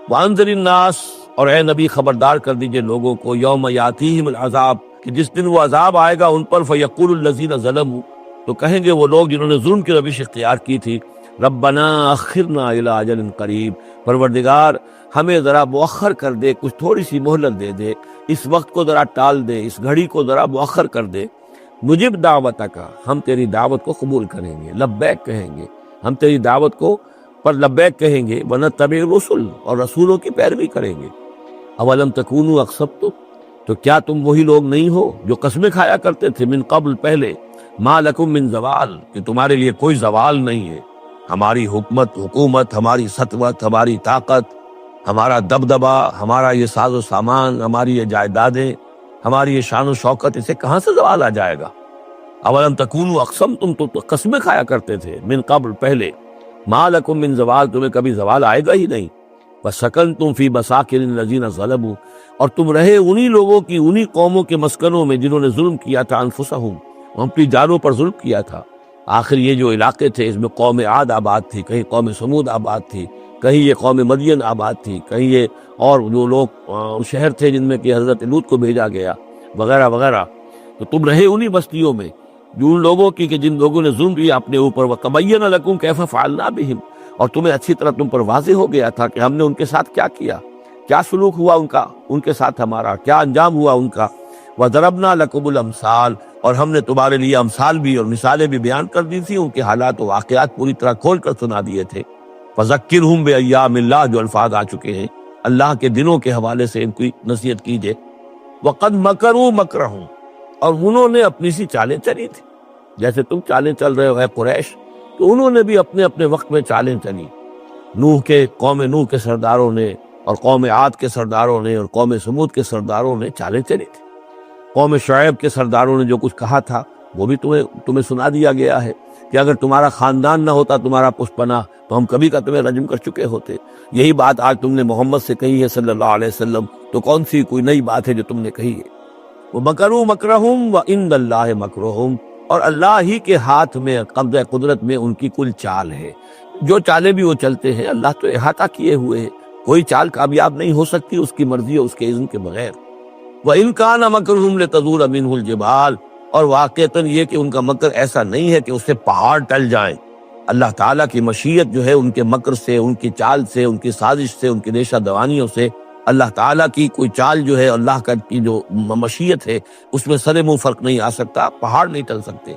وانذر الناس، اور اے نبی خبردار کر دیجئے لوگوں کو، یوم یاتیہم العذاب، کہ جس دن وہ عذاب آئے گا ان پر، فیقول الذین ظلموا، تو کہیں گے وہ لوگ جنہوں نے ظلم کی روش اختیار کی تھی، ربنا اخرنا الی اجل قریب، پروردگار ہمیں ذرا مؤخر کر دے، کچھ تھوڑی سی مہلت دے دے، اس وقت کو ذرا ٹال دے، اس گھڑی کو ذرا مؤخر کر دے، مجب دعوتک، ہم تیری دعوت کو قبول کریں گے، لبیک کہیں گے، ہم تیری دعوت کو پر لبیک کہیں گے، ونتبع الرسل، اور رسولوں کی پیروی کریں گے، اولم تکونوا اقسمتم، تو کیا تم وہی لوگ نہیں ہو جو قسمیں کھایا کرتے تھے، من قبل پہلے، ما لکم من زوال، کہ تمہارے لیے کوئی زوال نہیں ہے، ہماری حکومت، ہماری سطوت، ہماری طاقت، ہمارا دبدبا، ہمارا یہ ساز و سامان، ہماری یہ جائیدادیں، ہماری یہ شان و شوکت، اسے کہاں سے زوال آ جائے گا؟ اولم تکونوا اقسمتم، تو قسمیں کھایا کرتے تھے، من قبل پہلے، ما لکم من زوال، تمہیں کبھی زوال آئے گا ہی نہیں، وسکنتم فی مساکن الذین ظلموا، اور تم رہے انہی لوگوں کی، انہی قوموں کے مسکنوں میں جنہوں نے ظلم کیا تھا، انفسہم، اپنی جانوں پر ظلم کیا تھا۔ آخر یہ جو علاقے تھے، اس میں قوم عاد آباد تھی، کہیں قوم سمود آباد تھی، کہیں یہ قوم مدین آباد تھی، کہیں یہ اور جو لوگ شہر تھے جن میں کہ حضرت لوط کو بھیجا گیا، وغیرہ وغیرہ، تو تم رہے انہی بستیوں میں جو ان لوگوں کی کہ جن لوگوں نے ظلم کیا اپنے اوپر، وَتَبَيَّنَ لَكُمْ كَيْفَ فَعَلْنَا بِهِمْ، اور تمہیں اچھی طرح تم پر واضح ہو گیا تھا کہ ہم نے ان کے ساتھ کیا کیا، کیا سلوک ہوا ان کا، ان کے ساتھ ہمارا کیا انجام ہوا ان کا، وَضَرَبْنَا لَكُمُ الْأَمْثَالَ، اور ہم نے تمہارے لیے امثال بھی اور مثالیں بھی بیان کر دی تھی، ان کے حالات و واقعات پوری طرح کھول کر سنا دیے تھے۔ فَذَكِّرْهُمْ بِأَيَّامِ اللَّهِ، جو الفاظ آ چکے ہیں اللہ کے دنوں کے حوالے سے ان کی نصیحت کیجئے۔ وَقَدْ مَكَرُوا مَكْرَهُمْ، اور انہوں نے اپنی سی چالیں چلی تھی، جیسے تم چالیں چل رہے ہو اے قریش، تو انہوں نے بھی اپنے اپنے وقت میں چالیں چلی، قوم نوح کے سرداروں نے، اور قوم عاد کے سرداروں نے، اور قوم سمود کے سرداروں نے چالیں چلی تھی، قوم شعیب کے سرداروں نے جو کچھ کہا تھا وہ بھی تمہیں سنا دیا گیا ہے کہ اگر تمہارا خاندان نہ ہوتا، تمہارا پشپنا، تو ہم کبھی کا تمہیں رجم کر چکے ہوتے۔ یہی بات آج تم نے محمد سے کہی ہے صلی اللہ علیہ وسلم، تو کون سی کوئی نئی بات ہے جو تم نے کہی ہے؟ وَمَكَرُوا مَكْرَهُمْ وَعِندَ اللَّهِ مَكْرُهُمْ، اور اللہ ہی کے ہاتھ میں، قبضہ قدرت میں ان کی کل چال ہے، جو چالیں بھی وہ چلتے ہیں اللہ تو احاطہ کیے ہوئے ہے، کوئی چال کامیاب نہیں ہو سکتی اس کی مرضی اور اس کے اذن کے بغیر۔ وَإِنْ كَانَ مَكْرُهُمْ لَتَزُولَ مِنْهُ الْجِبَالُ، اور واقعتاً یہ کہ ان کا مکر ایسا نہیں ہے کہ اس سے پہاڑ ٹل جائیں، اللہ تعالیٰ کی مشیت جو ہے ان کے مکر سے، ان کی چال سے، ان کی سازش سے، ان کی نیشہ دوانیوں سے، اللہ تعالیٰ کی کوئی چال جو ہے، اللہ کی جو مشیت ہے، اس میں سر منہ فرق نہیں آ سکتا، پہاڑ نہیں ٹل سکتے۔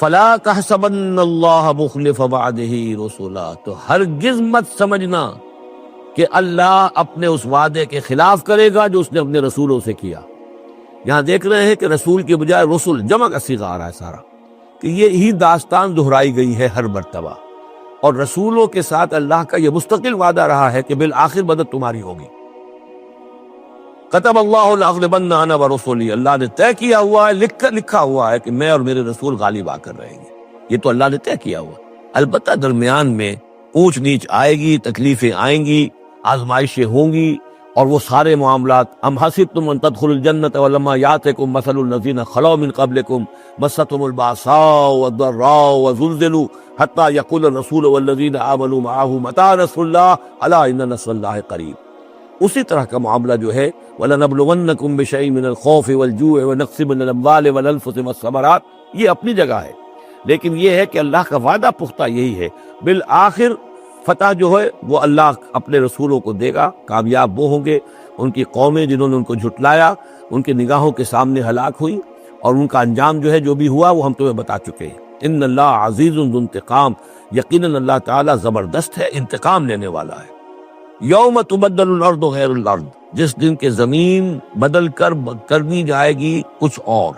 فَلَا تَحْسَبَنَّ اللَّهَ مُخْلِفَ وَعْدِهِ رُسُلَهُ، تو ہرگز مت سمجھنا کہ اللہ اپنے اس وعدے کے خلاف کرے گا جو اس نے اپنے رسولوں سے کیا۔ یہاں دیکھ رہے ہیں کہ رسول کے بجائے رسول جمع کا صیغہ آ رہا ہے سارا، کہ یہی داستان دہرائی گئی ہے ہر مرتبہ، اور رسولوں کے ساتھ اللہ کا یہ مستقل وعدہ رہا ہے کہ بالآخر مدد تمہاری ہوگی۔ کتب اللہ لأغلبن انا ورسلی، اللہ نے طے کیا ہوا ہے، لکھا ہوا ہے کہ میں اور میرے رسول غالب آ کر رہیں گے، یہ تو اللہ نے طے کیا ہوا ہے۔ البتہ درمیان میں اونچ نیچ آئے گی، تکلیفیں آئیں گی، آزمائشیں ہوں گی، اور وہ سارے معاملات، ام حسبتم ان تدخلوا الجنة ولما یاتکم مثل الذین خلوا من قبلکم مستهم الباساء والضراء وزلزلوا حتى يقول الرسول والذین آمنوا معه متى نصر الله الا ان نصر الله قریب۔ اسی طرح کا معاملہ جو ہے وَلَنَبْلُوَنَّكُمْ بِشَيْءٍ مِّنَ الْخَوْفِ وَالْجُوعِ وَنَقْصٍ مِّنَ الْأَمْوَالِ وَالْأَنفُسِ وَالثَّمَرَاتِ، یہ اپنی جگہ ہے، لیکن یہ ہے کہ اللہ کا وعدہ پختہ یہی ہے، بالآخر فتح جو ہے وہ اللہ اپنے رسولوں کو دے گا، کامیاب وہ ہوں گے، ان کی قومیں جنہوں نے ان کو جھٹلایا ان کے نگاہوں کے سامنے ہلاک ہوئی، اور ان کا انجام جو ہے جو بھی ہوا وہ ہم تمہیں بتا چکے ہیں۔ ان اللہ عزیز ذو انتقام، یقیناً اللہ تعالیٰ زبردست ہے، انتقام لینے والا ہے۔ یوم تبدل الارض غیر الارض، جس دن کے زمین بدل کر کرنی جائے گی کچھ اور۔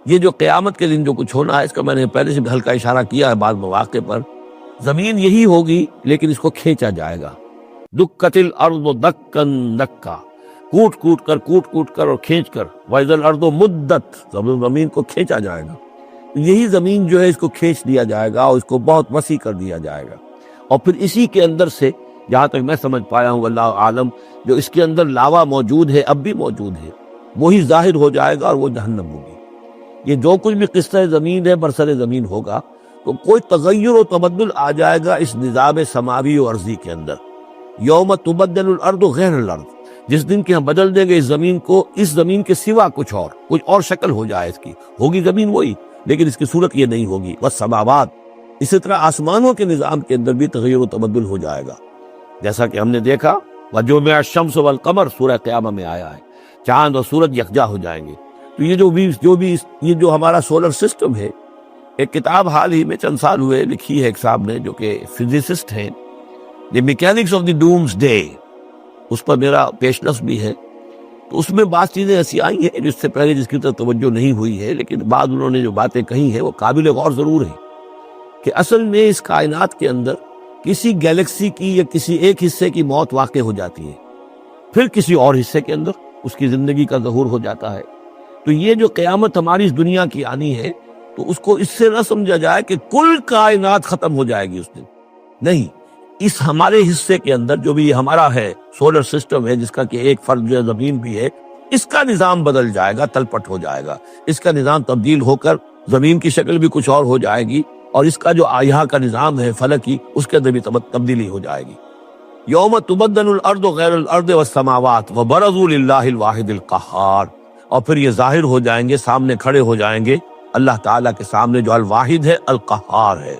یہ جو قیامت کے دن جو کچھ ہونا ہے، اس کا میں نے پہلے سے بھی ہلکا اشارہ کیا ہے بعض مواقع پر، زمین یہی ہوگی لیکن اس کو کھینچا جائے گا۔ دکت الارض دکن دکا، کوٹ کوٹ کر اور کھینچ کر، وَإِذَا الْأَرْضُ مُدَّتْ، زمین کو کھینچا جائے گا۔ یہی زمین جو ہے اس کو کھینچ دیا جائے گا اور اس کو بہت وسیع کر دیا جائے گا، اور پھر اسی کے اندر سے جہاں تک میں سمجھ پایا ہوں اللہ عالم، جو اس کے اندر لاوا موجود ہے، اب بھی موجود ہے، وہی ظاہر ہو جائے گا اور وہ جہنم ہوگی۔ یہ جو کچھ بھی قصہ زمین ہے برسر زمین ہوگا تو کوئی تغیر و تبدل آ جائے گا اس نظام سماوی و ارضی کے اندر۔ یوم تبدل الارض غیر الارض، جس دن کہ ہم بدل دیں گے اس زمین کو، اس زمین کے سوا کچھ اور شکل ہو جائے اس کی، ہوگی زمین وہی لیکن اس کی صورت یہ نہیں ہوگی۔ والسماوات، اسی طرح آسمانوں کے نظام کے اندر بھی تغیر و تبدل ہو جائے گا، جیسا کہ ہم نے دیکھا وجمع الشمس والقمر سورہ قیامہ میں آیا ہے، چاند اور سورج یکجا ہو جائیں گے۔ تو یہ جو ہمارا سولر سسٹم ہے، ایک کتاب حال ہی میں چند سال ہوئے لکھی ہے ایک صاحب نے جو کہ فزسسٹ ہیں، the mechanics of the doomsday, اس پر میرا پیشنس بھی ہے۔ تو اس میں بعض چیزیں ایسی آئی ہیں جس سے پہلے جس کی طرف توجہ نہیں ہوئی ہے، لیکن بعد انہوں نے جو باتیں کہی ہیں وہ قابل غور ضرور ہیں، کہ اصل میں اس کائنات کے اندر کسی گیلیکسی کی یا کسی ایک حصے کی موت واقع ہو جاتی ہے، پھر کسی اور حصے کے اندر اس کی زندگی کا ظہور ہو جاتا ہے۔ تو یہ جو قیامت ہماری اس دنیا کی آنی ہے، تو اس کو اس سے نہ سمجھا جائے کہ کل کائنات ختم ہو جائے گی اس دن، نہیں، اس ہمارے حصے کے اندر جو بھی ہمارا ہے سولر سسٹم ہے، جس کا کہ ایک فرد جو زمین بھی ہے، اس کا نظام بدل جائے گا، تلپٹ ہو جائے گا، اس کا نظام تبدیل ہو کر زمین کی شکل بھی کچھ اور ہو جائے گی، اور اس کا جو یہاں کا نظام ہے فلکی، اس کے اندر بھی تبدیلی ہو جائے گی۔ یوم تبدل الارض غیر الارض والسماوات وبرزوا للہ الواحد القہار، اور پھر یہ ظاہر ہو جائیں گے، سامنے کھڑے ہو جائیں گے اللہ تعالیٰ کے سامنے جو الواحد ہے، القہار ہے۔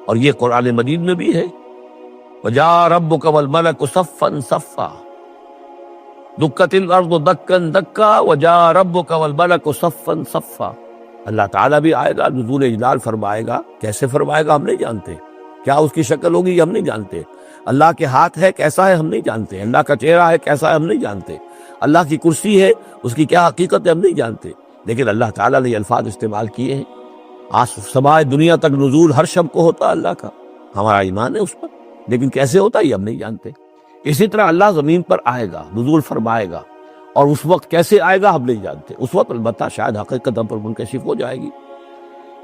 اور یہ قرآن مجید میں بھی ہے، وَجَاءَ رَبُّكَ وَالْمَلَكُ صَفًّا صَفًّا، دُكَّتِ الْأَرْضُ دَكًّا دَكًّا وَجَاءَ رَبُّكَ وَالْمَلَكُ صَفًّا صَفًّا۔ اللہ تعالیٰ بھی آئے گا، نزول اجلال فرمائے گا، کیسے فرمائے گا ہم نہیں جانتے، کیا اس کی شکل ہوگی ہم نہیں جانتے، اللہ کے ہاتھ ہے کیسا ہے ہم نہیں جانتے، اللہ کا چہرہ ہے کیسا ہے ہم نہیں جانتے، اللہ کی کرسی ہے اس کی کیا حقیقت ہے ہم نہیں جانتے، لیکن اللہ تعالیٰ نے یہ الفاظ استعمال کیے ہیں۔ سمائے دنیا تک نزول ہر شب کو ہوتا اللہ کا، ہمارا ایمان ہے اس پر، لیکن کیسے ہوتا ہے یہ ہم نہیں جانتے۔ اسی طرح اللہ زمین پر آئے گا، نزول فرمائے گا، اور اس وقت کیسے آئے گا ہم نہیں جانتے، اس وقت البتہ شاید حقیقت ہم پر منکشف ہو جائے گی۔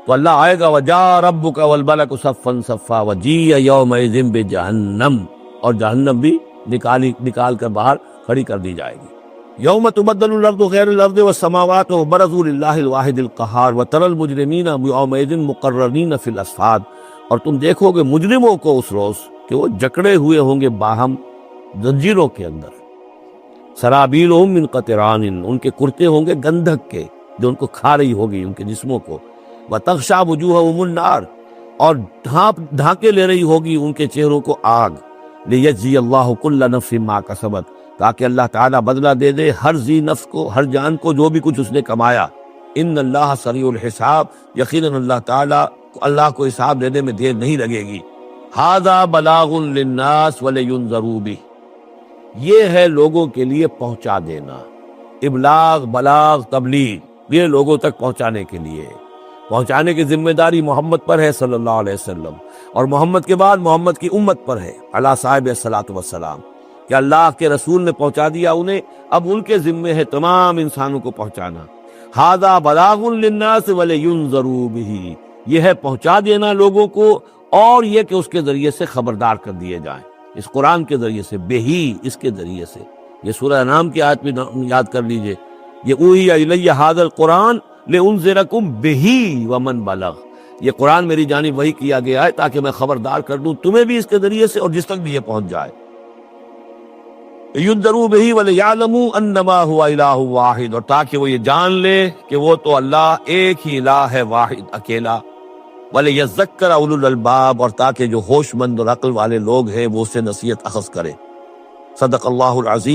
تو اللہ آئے گا وَجَاءَ رَبُّكَ وَالْمَلَكُ صَفًّا صَفًّا وَجِيءَ يَوْمَئِذٍ بِجَهَنَّمَ، اور جہنم بھی نکال کر باہر کھڑی کر دی جائے گی۔ یوم تبدل الارض غیر الارض والسماوات وبرزوا للہ الواحد القہار وتری المجرمین یومئذ مقرنین فی الاصفاد، اور تم دیکھو گے مجرموں کو اس روز کہ وہ جکڑے ہوئے ہوں گے باہم زنجیروں کے اندر، سرابیلہم من قطران، ان کے کرتے ہوں گے گندھک کے جو ان کو کھا رہی ہوگی ان کے جسموں کو، وتغشی وجوہہم النار، اور ڈھانکے لے رہی ہوگی ان کے چہروں کو آگ، لیجزی اللہ کل نفس ما کسبت، تاکہ اللہ تعالیٰ بدلہ دے دے ہر ذی نفس کو، ہر جان کو جو بھی کچھ اس نے کمایا۔ ان اللہ سریع الحساب، یقیناً اللہ تعالیٰ کو حساب دینے میں دیر نہیں لگے گی۔ ھذا بلاغ للناس ولینذروا بہ، یہ ہے لوگوں کے لیے پہنچا دینا، ابلاغ، بلاغ، تبلیغ، یہ لوگوں تک پہنچانے کے لیے، پہنچانے کی ذمہ داری محمد پر ہے صلی اللہ علیہ وسلم، اور محمد کے بعد محمد کی امت پر ہے علی صاحب الصلاۃ والسلام، کہ اللہ کے رسول نے پہنچا دیا انہیں، اب ان کے ذمے ہے تمام انسانوں کو پہنچانا۔ ھذا بلاغ للناس ولینذروا بہ، یہ ہے پہنچا دینا لوگوں کو، اور یہ کہ اس کے ذریعے سے خبردار کر دیے جائیں، اس قرآن کے ذریعے سے، بہی، اس کے ذریعے سے۔ یہ سورہ انعام کی آیت میں یاد کر لیجئے، یہ اوحی الی ھذا القرآن لانذرکم بہ ومن بلغ، یہ قرآن میری جانب وحی کیا گیا ہے تاکہ میں خبردار کر دوں تمہیں بھی اس کے ذریعے سے اور جس تک بھی یہ پہنچ جائے۔ ينذروا به وليعلموا انما هو الہ واحد، اور تاکہ وہ یہ جان لے کہ وہ تو اللہ ایک ہی الہ ہے، واحد، اکیلا۔ وَلِيَذَّكَّرَ أُولُو الْأَلْبَابِ، اور تاکہ جو ہوش مند اور عقل والے لوگ ہیں وہ اسے نصیحت اخذ کرے۔ صدق اللہ العظیم۔